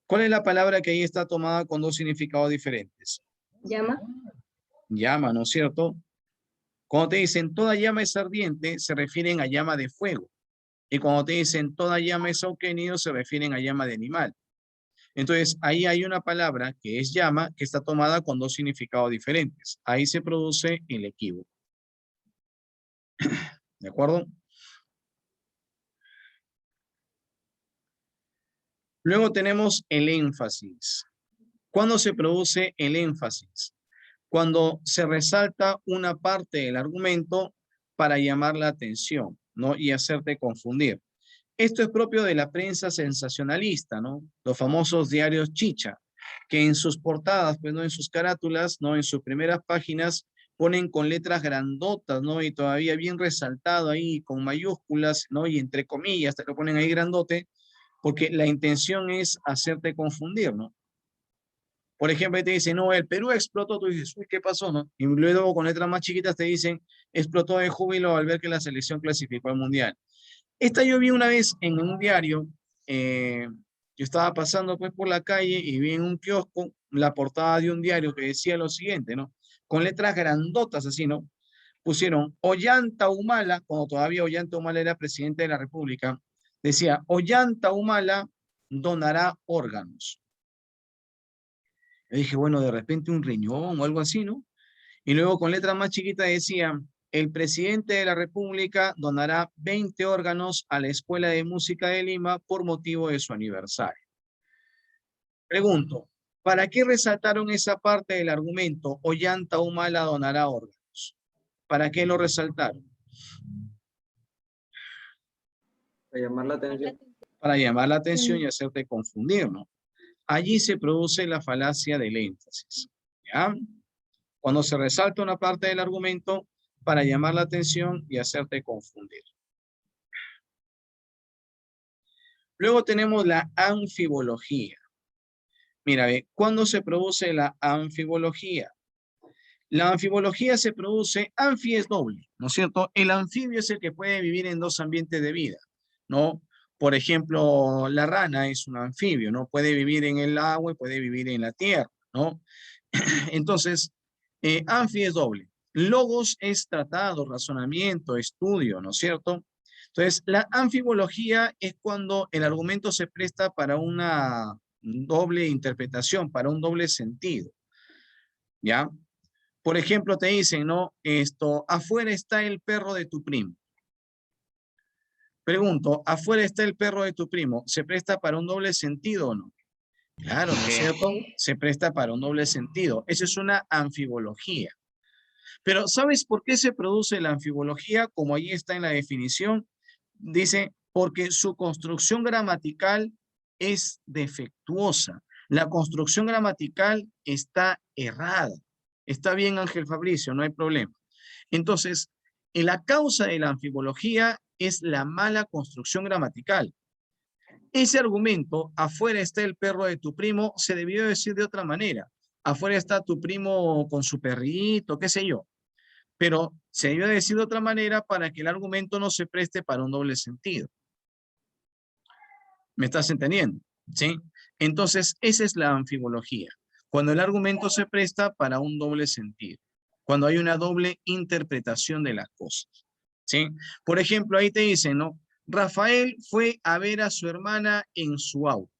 ¿cuál es la palabra que ahí está tomada con dos significados diferentes? Llama. Llama, ¿no es cierto? Cuando te dicen toda llama es ardiente, se refieren a llama de fuego. Y cuando te dicen toda llama es auquénido, se refieren a llama de animal. Entonces, ahí hay una palabra que es llama, que está tomada con dos significados diferentes. Ahí se produce el equívoco. ¿De acuerdo? Luego tenemos el énfasis. ¿Cuándo se produce el énfasis? Cuando se resalta una parte del argumento para llamar la atención, ¿no? Y hacerte confundir. Esto es propio de la prensa sensacionalista, ¿no? Los famosos diarios chicha, que en sus portadas, pues no en sus carátulas, no en sus primeras páginas, ponen con letras grandotas, ¿no? Y todavía bien resaltado ahí, con mayúsculas, ¿no? Y entre comillas, te lo ponen ahí grandote, porque la intención es hacerte confundir, ¿no? Por ejemplo, te dicen, no, el Perú explotó, tú dices, uy, ¿qué pasó, no? Y luego con letras más chiquitas te dicen, explotó de júbilo al ver que la selección clasificó al Mundial. Esta yo vi una vez en un diario, yo estaba pasando pues por la calle y vi en un kiosco la portada de un diario que decía lo siguiente, ¿no? Con letras grandotas así, ¿no? Pusieron Ollanta Humala, cuando todavía Ollanta Humala era presidente de la República, decía, Ollanta Humala donará órganos. Yo dije, bueno, de repente un riñón o algo así, ¿no? Y luego con letras más chiquitas decía, el presidente de la República donará 20 órganos a la Escuela de Música de Lima por motivo de su aniversario. Pregunto, ¿para qué resaltaron esa parte del argumento? Ollanta Humala donará órganos. ¿Para qué lo resaltaron? Para llamar la atención. Para llamar la atención y hacerte confundir, ¿no? Allí se produce la falacia del énfasis, ¿ya? Cuando se resalta una parte del argumento para llamar la atención y hacerte confundir. Luego tenemos la anfibología. Mira, ¿cuándo se produce la anfibología? La anfibología se produce, anfi es doble, ¿no es cierto? El anfibio es el que puede vivir en dos ambientes de vida, ¿no? Por ejemplo, la rana es un anfibio, ¿no? Puede vivir en el agua y puede vivir en la tierra, ¿no? Entonces, anfi es doble. Logos es tratado, razonamiento, estudio, ¿no es cierto? Entonces, la anfibología es cuando el argumento se presta para una doble interpretación, para un doble sentido, ¿ya? Por ejemplo, te dicen, ¿no? Afuera está el perro de tu primo. Pregunto, afuera está el perro de tu primo, ¿se presta para un doble sentido o no? Claro, ¿no es cierto? Se presta para un doble sentido. Eso es una anfibología. Pero ¿sabes por qué se produce la anfibología? Como ahí está en la definición, dice, porque su construcción gramatical es defectuosa. La construcción gramatical está errada. Está bien, Ángel Fabricio, no hay problema. Entonces, la causa de la anfibología es la mala construcción gramatical. Ese argumento, afuera está el perro de tu primo, se debió decir de otra manera. Afuera está tu primo con su perrito, qué sé yo. Pero se debió decir de otra manera para que el argumento no se preste para un doble sentido. ¿Me estás entendiendo? ¿Sí? Entonces, esa es la anfibología. Cuando el argumento se presta para un doble sentido. Cuando hay una doble interpretación de las cosas. ¿Sí? Por ejemplo, ahí te dicen, ¿no? Rafael fue a ver a su hermana en su auto.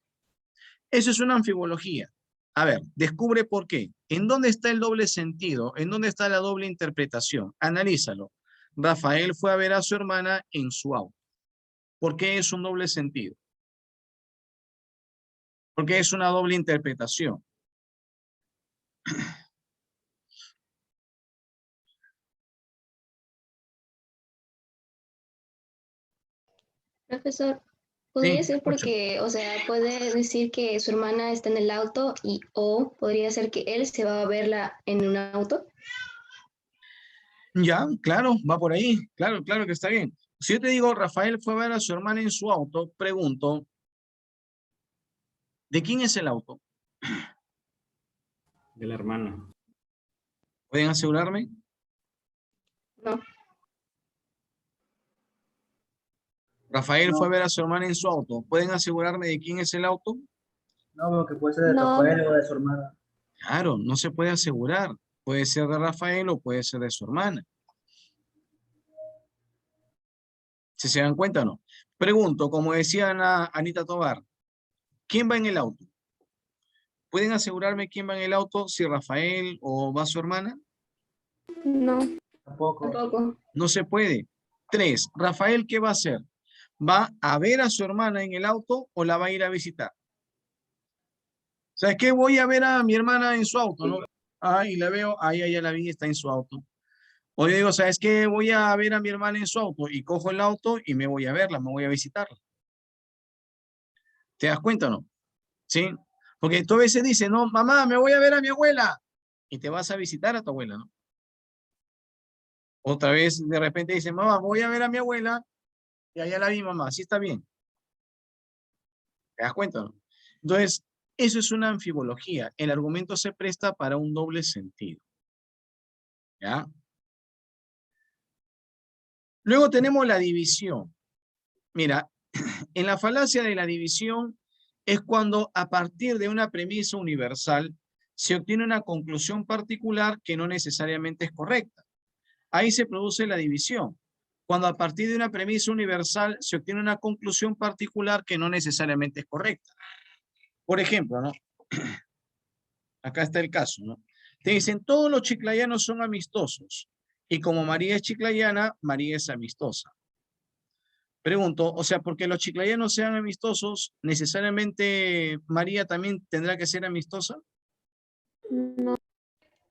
Eso es una anfibología. A ver, descubre por qué. ¿En dónde está el doble sentido? ¿En dónde está la doble interpretación? Analízalo. Rafael fue a ver a su hermana en su auto. ¿Por qué es un doble sentido? Porque es una doble interpretación. Profesor, podría Sí, ser escucho. porque, o sea, puede decir que su hermana está en el auto o podría ser que él se va a verla en un auto. Ya, claro, va por ahí. Claro, claro que está bien. Si yo te digo, Rafael fue a ver a su hermana en su auto, pregunto, ¿de quién es el auto? De la hermana. ¿Pueden asegurarme? No, Rafael fue a No, ver a su hermana en su auto. ¿Pueden asegurarme de quién es el auto? no, porque puede ser de No, Rafael o de su hermana. Claro, no se puede asegurar. Puede ser de Rafael o puede ser de su hermana. Si se dan cuenta o no. Pregunto, como decía Anita Tobar, ¿quién va en el auto? ¿Pueden asegurarme quién va en el auto? Si Rafael o va su hermana. no, Tampoco. tampoco. No se puede. 3. Rafael, ¿qué va a hacer? ¿Va a ver a su hermana en el auto o la va a ir a visitar? ¿Sabes qué? Voy a ver a mi hermana en su auto, ¿no? Ah, y la veo, ahí ya la vi, está en su auto. O yo digo, ¿sabes qué? Voy a ver a mi hermana en su auto y cojo el auto y me voy a verla, me voy a visitarla. ¿Te das cuenta o no? ¿Sí? Porque tú a veces dices, no, mamá, me voy a ver a mi abuela. Y te vas a visitar a tu abuela, ¿no? Otra vez de repente dices, mamá, voy a ver a mi abuela y allá la vi, mamá, así está bien. ¿Te das cuenta, no? Entonces, eso es una anfibología. El argumento se presta para un doble sentido. ¿Ya? Luego tenemos la división. Mira, en la falacia de la división es cuando a partir de una premisa universal se obtiene una conclusión particular que no necesariamente es correcta. Ahí se produce la división. Cuando a partir de una premisa universal se obtiene una conclusión particular que no necesariamente es correcta. Por ejemplo, ¿no? Acá está el caso, ¿no? Te dicen, todos los chiclayanos son amistosos. Y como María es chiclayana, María es amistosa. Pregunto, o sea, porque los chiclayanos sean amistosos, ¿necesariamente María también tendrá que ser amistosa? No.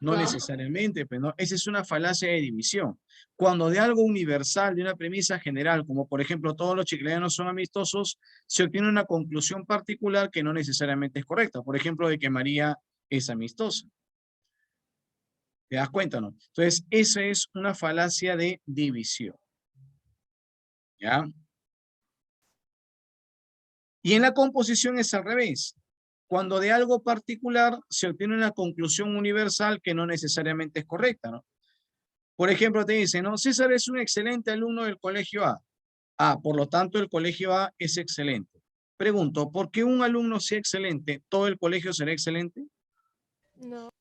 No No. necesariamente, pero no, esa es una falacia de división. Cuando de algo universal, de una premisa general, como por ejemplo todos los chiclayanos son amistosos, se obtiene una conclusión particular que no necesariamente es correcta. Por ejemplo, de que María es amistosa. ¿Te das cuenta, no? Entonces, esa es una falacia de división. ¿Ya? Y en la composición es al revés. Cuando de algo particular se obtiene una conclusión universal que no necesariamente es correcta, ¿no? Por ejemplo, te dicen, ¿no? César es un excelente alumno del colegio A. Ah, por lo tanto, el colegio A es excelente. Pregunto, ¿por qué un alumno sea excelente, todo el colegio será excelente? No.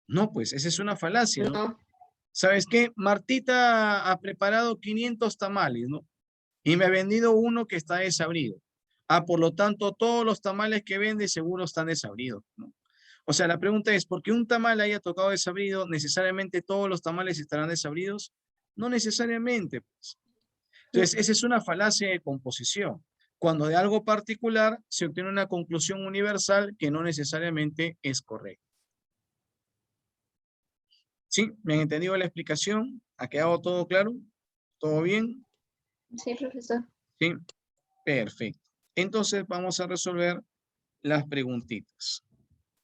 No, pues esa es una falacia, ¿no? No. ¿Sabes qué? Martita ha preparado 500 tamales, ¿no? Y me ha vendido uno que está desabrido. Ah, por lo tanto, todos los tamales que vende seguro están desabridos, ¿no? O sea, la pregunta es, ¿por qué un tamal haya tocado desabrido, necesariamente todos los tamales estarán desabridos? No necesariamente, pues. Entonces, esa es una falacia de composición. Cuando de algo particular se obtiene una conclusión universal que no necesariamente es correcta. ¿Sí? ¿Me han entendido la explicación? ¿Ha quedado todo claro? ¿Todo bien? Sí, profesor. Sí. Perfecto. Entonces vamos a resolver las preguntitas.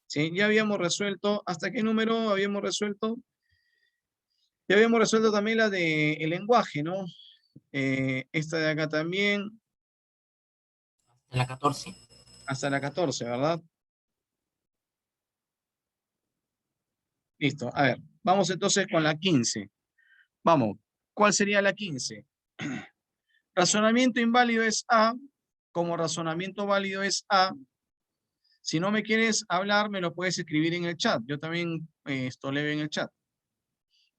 ¿Sí? Ya habíamos resuelto, ¿hasta qué número habíamos resuelto? Ya habíamos resuelto también la de el lenguaje, ¿no? Esta de acá también, La 14. hasta la 14, ¿verdad? Listo. A ver, vamos entonces con la 15. Vamos, ¿cuál sería la 15? Razonamiento inválido es A, como razonamiento válido es A. Si no me quieres hablar, me lo puedes escribir en el chat. Yo también esto leo en el chat.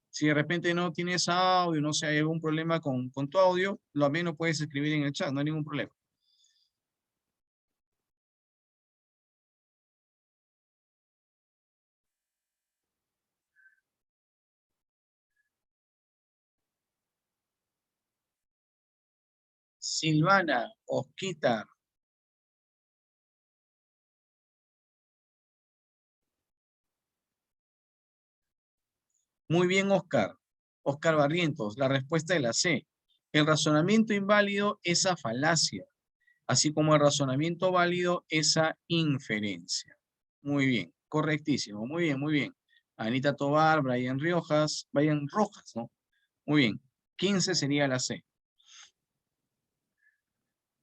Si de repente no tienes audio, no sé, hay algún problema con tu audio, lo menos puedes escribir en el chat, no hay ningún problema. Silvana, Osquita. Muy bien, Oscar. Oscar Barrientos, la respuesta es la C. El razonamiento inválido es a falacia, así como el razonamiento válido es a inferencia. Muy bien, correctísimo, muy bien, muy bien. Anita Tobar, Brian Rojas, ¿no? Muy bien, 15 sería la C.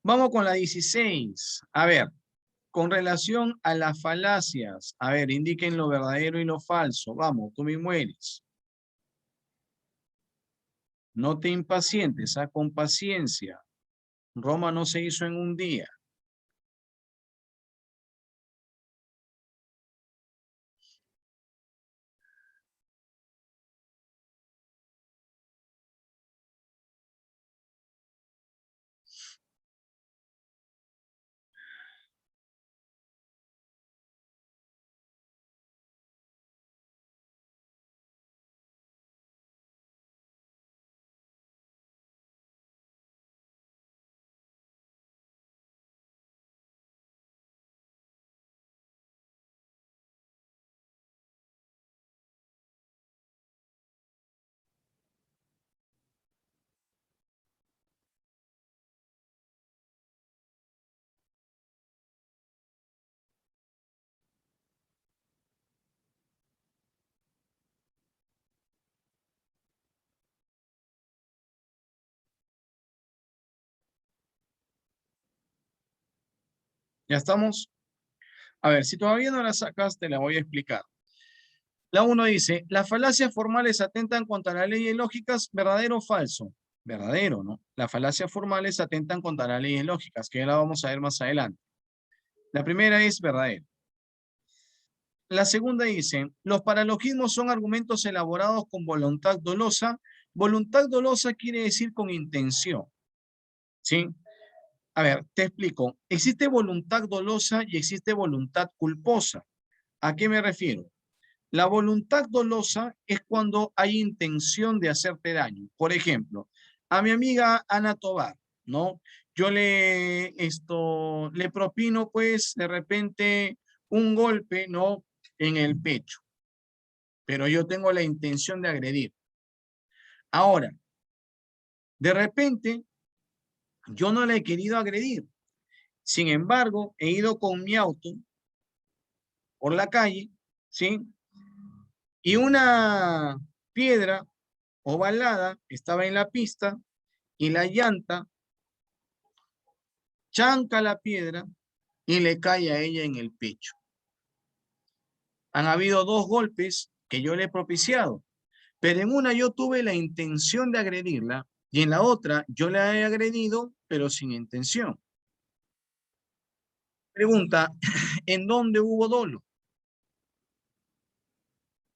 Vamos con la 16. A ver, con relación a las falacias, a ver, indiquen lo verdadero y lo falso. Vamos, tú mismo eres. No te impacientes, con paciencia. Roma no se hizo en un día. ¿Ya estamos? A ver, si todavía no la sacas, te la voy a explicar. La 1 dice, las falacias formales atentan contra las leyes lógicas, ¿verdadero o falso? Verdadero, ¿no? Las falacias formales atentan contra las leyes lógicas, que ya la vamos a ver más adelante. La primera es verdadero. La segunda dice, los paralogismos son argumentos elaborados con voluntad dolosa. Voluntad dolosa quiere decir con intención, ¿sí? A ver, te explico. Existe voluntad dolosa y existe voluntad culposa. ¿A qué me refiero? La voluntad dolosa es cuando hay intención de hacerte daño. Por ejemplo, a mi amiga Ana Tobar, ¿no? Yo le propino, pues, de repente un golpe, ¿no? En el pecho. Pero yo tengo la intención de agredir. Ahora, de repente, yo no la he querido agredir. Sin embargo, he ido con mi auto por la calle, ¿sí? Y una piedra ovalada estaba en la pista y la llanta chanca la piedra y le cae a ella en el pecho. Han habido 2 golpes que yo le he propiciado, pero en una yo tuve la intención de agredirla y en la otra yo la he agredido, pero sin intención. Pregunta, ¿en dónde hubo dolo?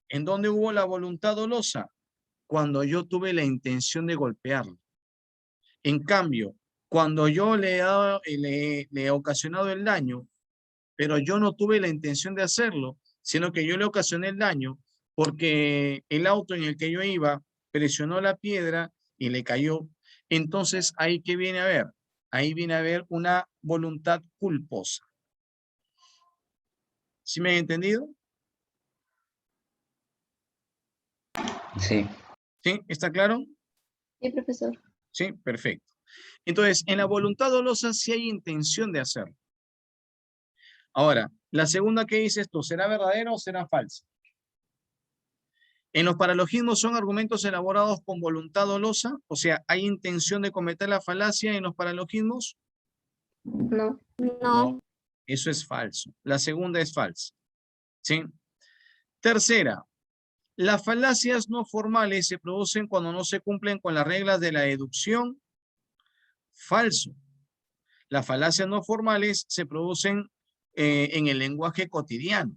¿En dónde hubo la voluntad dolosa? Cuando yo tuve la intención de golpearla. En cambio, cuando yo le he ocasionado el daño, pero yo no tuve la intención de hacerlo, sino que yo le ocasioné el daño porque el auto en el que yo iba presionó la piedra y le cayó. Entonces, ¿ahí qué viene a ver? Ahí viene a ver una voluntad culposa. ¿Sí me han entendido? Sí. ¿Sí? ¿Está claro? Sí, profesor. Sí, perfecto. Entonces, en la voluntad dolosa sí hay intención de hacerlo. Ahora, la segunda que dices tú, ¿será verdadera o será falsa? En los paralogismos son argumentos elaborados con voluntad dolosa, o sea, ¿hay intención de cometer la falacia en los paralogismos? No. No. Eso es falso. La segunda es falsa. ¿Sí? Tercera, las falacias no formales se producen cuando no se cumplen con las reglas de la deducción. Falso. Las falacias no formales se producen en el lenguaje cotidiano.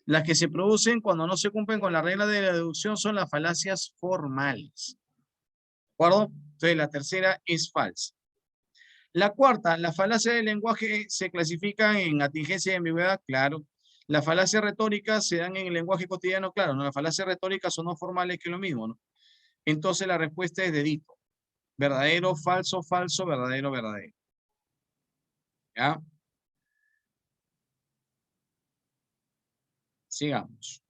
Las que se producen cuando no se cumplen con la regla de la deducción son las falacias formales. ¿De acuerdo? Entonces la tercera es falsa. La cuarta, la falacia del lenguaje se clasifica en atingencia y ambigüedad, claro. Las falacias retóricas se dan en el lenguaje cotidiano, claro, ¿no? Las falacias retóricas son no formales, que es lo mismo, ¿no? Entonces la respuesta es dedito. Verdadero, falso, falso, verdadero, verdadero. ¿Ya? Sigamos.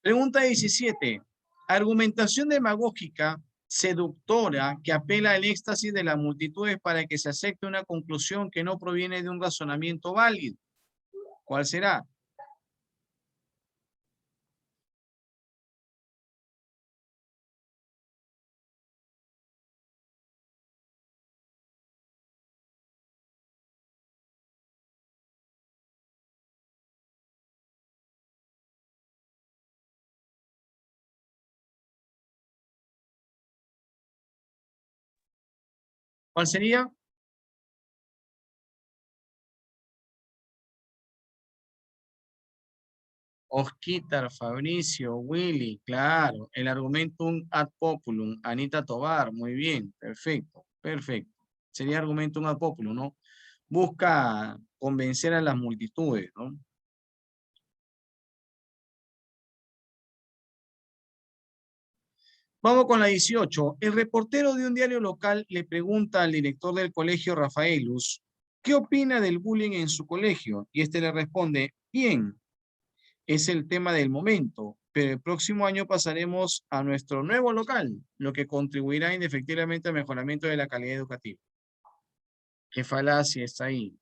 Pregunta 17. Argumentación demagógica seductora que apela al éxtasis de las multitudes para que se acepte una conclusión que no proviene de un razonamiento válido. ¿Cuál será? ¿Cuál sería? Osquitar, Fabricio, Willy, claro. El argumentum ad populum, Anita Tobar, muy bien, perfecto, perfecto. Sería argumentum ad populum, ¿no? Busca convencer a las multitudes, ¿no? Vamos con la 18. El reportero de un diario local le pregunta al director del colegio, Rafaelus, ¿qué opina del bullying en su colegio? Y este le responde, bien, es el tema del momento, pero el próximo año pasaremos a nuestro nuevo local, lo que contribuirá indefectiblemente al mejoramiento de la calidad educativa. ¿Qué falacia está ahí?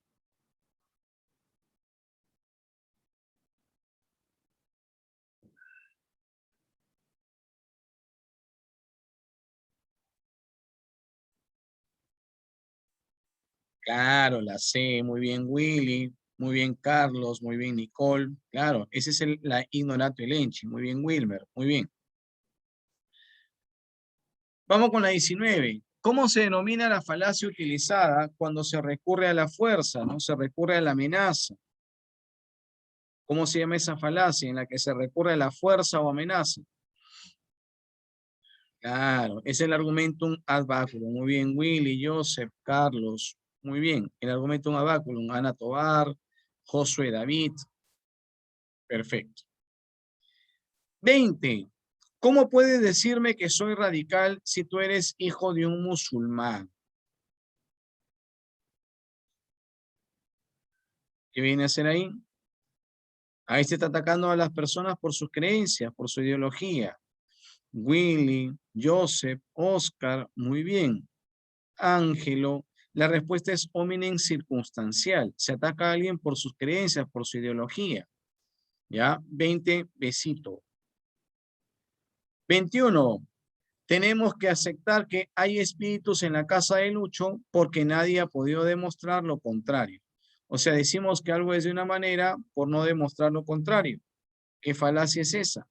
Claro, la C, muy bien Willy, muy bien Carlos, muy bien Nicole. Claro, esa es la ignorato elenchi. Muy bien Wilmer, muy bien. Vamos con la 19. ¿Cómo se denomina la falacia utilizada cuando se recurre a la fuerza, no se recurre a la amenaza? ¿Cómo se llama esa falacia en la que se recurre a la fuerza o amenaza? Claro, es el argumentum ad baculum. Muy bien, Willy, Joseph, Carlos. Muy bien, el argumentum ad baculum. Ana Tobar, Josué David. Perfecto. 20. ¿Cómo puedes decirme que soy radical si tú eres hijo de un musulmán? ¿Qué viene a ser ahí? Ahí se está atacando a las personas por sus creencias, por su ideología. Willy, Joseph, Oscar, muy bien. Ángelo, la respuesta es hominem circunstancial. Se ataca a alguien por sus creencias, por su ideología. ¿Ya? 20, besito. 21. Tenemos que aceptar que hay espíritus en la casa de Lucho porque nadie ha podido demostrar lo contrario. O sea, decimos que algo es de una manera por no demostrar lo contrario. ¿Qué falacia es esa?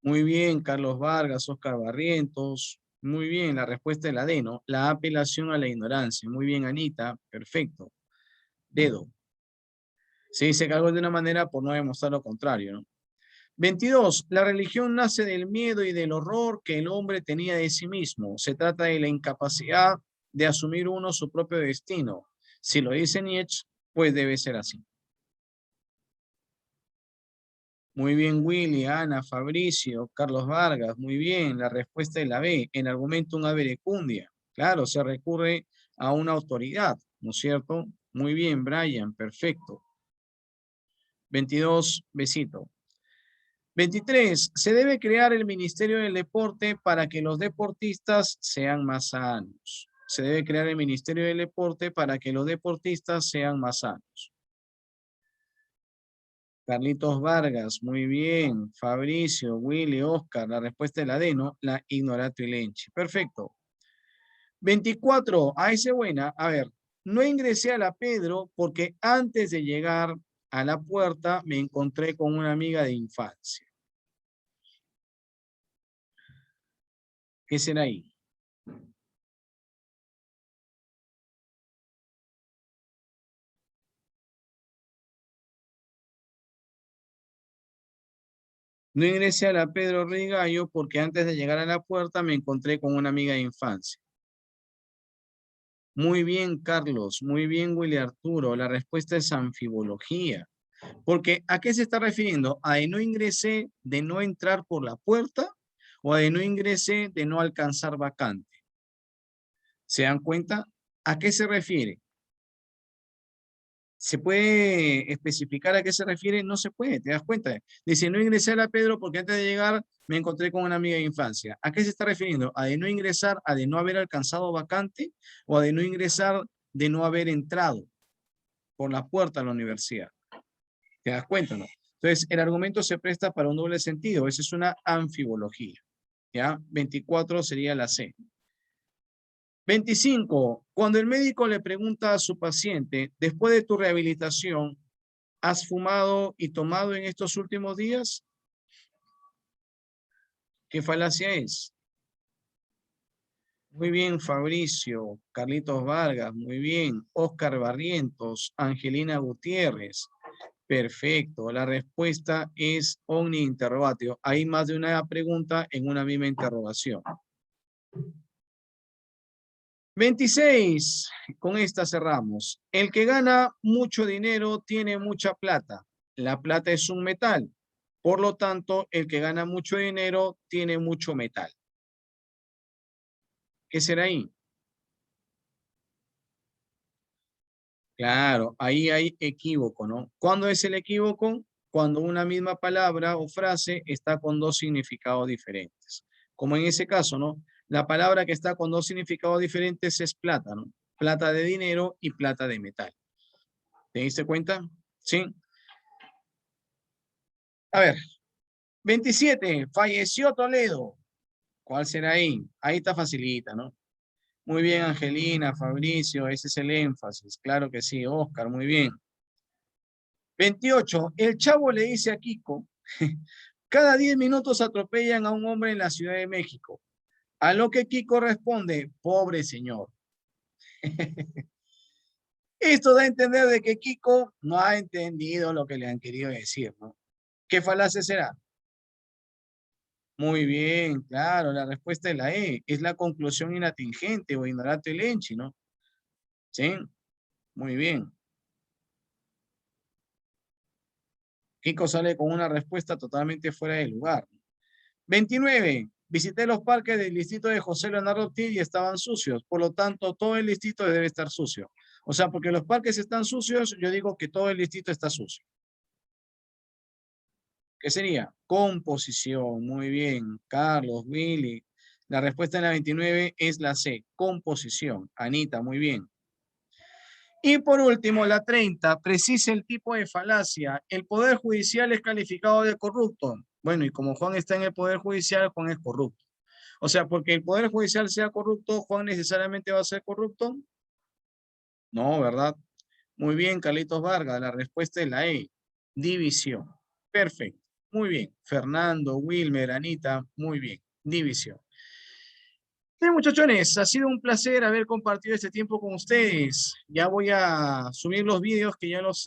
Muy bien, Carlos Vargas, Oscar Barrientos. Muy bien, la respuesta es la D, ¿no? La apelación a la ignorancia. Muy bien, Anita. Perfecto. Dedo. Se dice que algo es de una manera por no demostrar lo contrario, ¿no? 22. La religión nace del miedo y del horror que el hombre tenía de sí mismo. Se trata de la incapacidad de asumir uno su propio destino. Si lo dice Nietzsche, pues debe ser así. Muy bien, Willy, Ana, Fabricio, Carlos Vargas. Muy bien, la respuesta es la B. En argumentum ad verecundia. Claro, se recurre a una autoridad, ¿no es cierto? Muy bien, Brian, perfecto. 22, besito. 23. Se debe crear el Ministerio del Deporte para que los deportistas sean más sanos. Se debe crear el Ministerio del Deporte para que los deportistas sean más sanos. Carlitos Vargas, muy bien. Fabricio, Willy, Oscar, la respuesta es la D, ¿no? La ignorato y lenchi. Perfecto. 24. A ese buena. A ver, no ingresé a la Pedro porque antes de llegar a la puerta me encontré con una amiga de infancia. ¿Qué será ahí? No ingresé a la Pedro Rigallo porque antes de llegar a la puerta me encontré con una amiga de infancia. Muy bien, Carlos. Muy bien, Willy Arturo. La respuesta es anfibología. Porque ¿a qué se está refiriendo? ¿A de no ingresé, de no entrar por la puerta? ¿O a de no ingresé, de no alcanzar vacante? ¿Se dan cuenta? ¿A qué se refiere? ¿Se puede especificar a qué se refiere? No se puede, ¿te das cuenta? Dice, no ingresé a la Pedro porque antes de llegar me encontré con una amiga de infancia. ¿A qué se está refiriendo? ¿A de no ingresar, a de no haber alcanzado vacante? ¿O a de no ingresar, de no haber entrado por la puerta a la universidad? ¿Te das cuenta, no? Entonces, el argumento se presta para un doble sentido. Esa es una anfibología. ¿Ya? 24 sería la C. 25. Cuando el médico le pregunta a su paciente, después de tu rehabilitación, ¿has fumado y tomado en estos últimos días? ¿Qué falacia es? Muy bien, Fabricio, Carlitos Vargas, muy bien. Oscar Barrientos, Angelina Gutiérrez. Perfecto, la respuesta es omni interrogatio. Hay más de una pregunta en una misma interrogación. 26. Con esta cerramos. El que gana mucho dinero tiene mucha plata. La plata es un metal. Por lo tanto, el que gana mucho dinero tiene mucho metal. ¿Qué será ahí? Claro, ahí hay equívoco, ¿no? ¿Cuándo es el equívoco? Cuando una misma palabra o frase está con dos significados diferentes. Como en ese caso, ¿no? La palabra que está con dos significados diferentes es plata, ¿no? Plata de dinero y plata de metal. ¿Te diste cuenta? Sí. A ver, 27. Falleció Toledo. ¿Cuál será ahí? Ahí está facilita, ¿no? Muy bien, Angelina, Fabricio, ese es el énfasis. Claro que sí, Oscar, muy bien. 28. El chavo le dice a Kiko, cada 10 minutos atropellan a un hombre en la Ciudad de México. A lo que Kiko responde, pobre señor. Esto da a entender de que Kiko no ha entendido lo que le han querido decir, ¿no? ¿Qué falacia será? Muy bien, claro, la respuesta es la E. Es la conclusión inatingente o ignorante lenchi, ¿no? ¿Sí? Muy bien. Kiko sale con una respuesta totalmente fuera de lugar. 29. Visité los parques del distrito de José Leonardo Ortiz y estaban sucios. Por lo tanto, todo el distrito debe estar sucio. O sea, porque los parques están sucios, yo digo que todo el distrito está sucio. ¿Qué sería? Composición. Muy bien. Carlos, Willy. La respuesta en la 29 es la C. Composición. Anita, muy bien. Y por último, la 30. Precisa el tipo de falacia. El Poder Judicial es calificado de corrupto. Bueno, y como Juan está en el Poder Judicial, Juan es corrupto. O sea, porque el Poder Judicial sea corrupto, ¿Juan necesariamente va a ser corrupto? No, ¿verdad? Muy bien, Carlitos Vargas. La respuesta es la E. División. Perfecto. Muy bien. Fernando, Wilmer, Anita, muy bien. División. Bien, muchachones, ha sido un placer haber compartido este tiempo con ustedes. Ya voy a subir los vídeos que ya los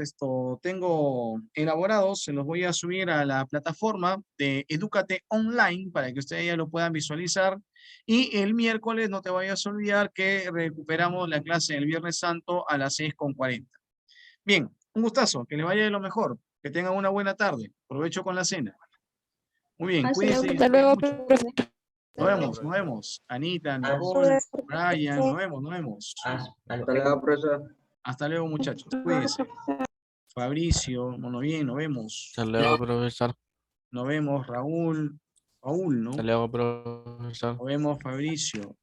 tengo elaborados. Se los voy a subir a la plataforma de Edúcate Online para que ustedes ya lo puedan visualizar. Y el miércoles no te vayas a olvidar que recuperamos la clase del Viernes Santo a las 6:40. Bien, un gustazo, que les vaya de lo mejor. Que tengan una buena tarde. Provecho con la cena. Muy bien, Hasta luego, cuídense. Hasta luego, Mucho. profe. Nos vemos. Anita, Nicole, Brian, nos vemos. Hasta luego, profesor. Hasta luego, muchachos. Cuídense. Fabricio, bueno, bien, nos vemos. Hasta luego, profesor. Nos vemos, Raúl, ¿no? Hasta luego, profesor. Nos vemos, Fabricio.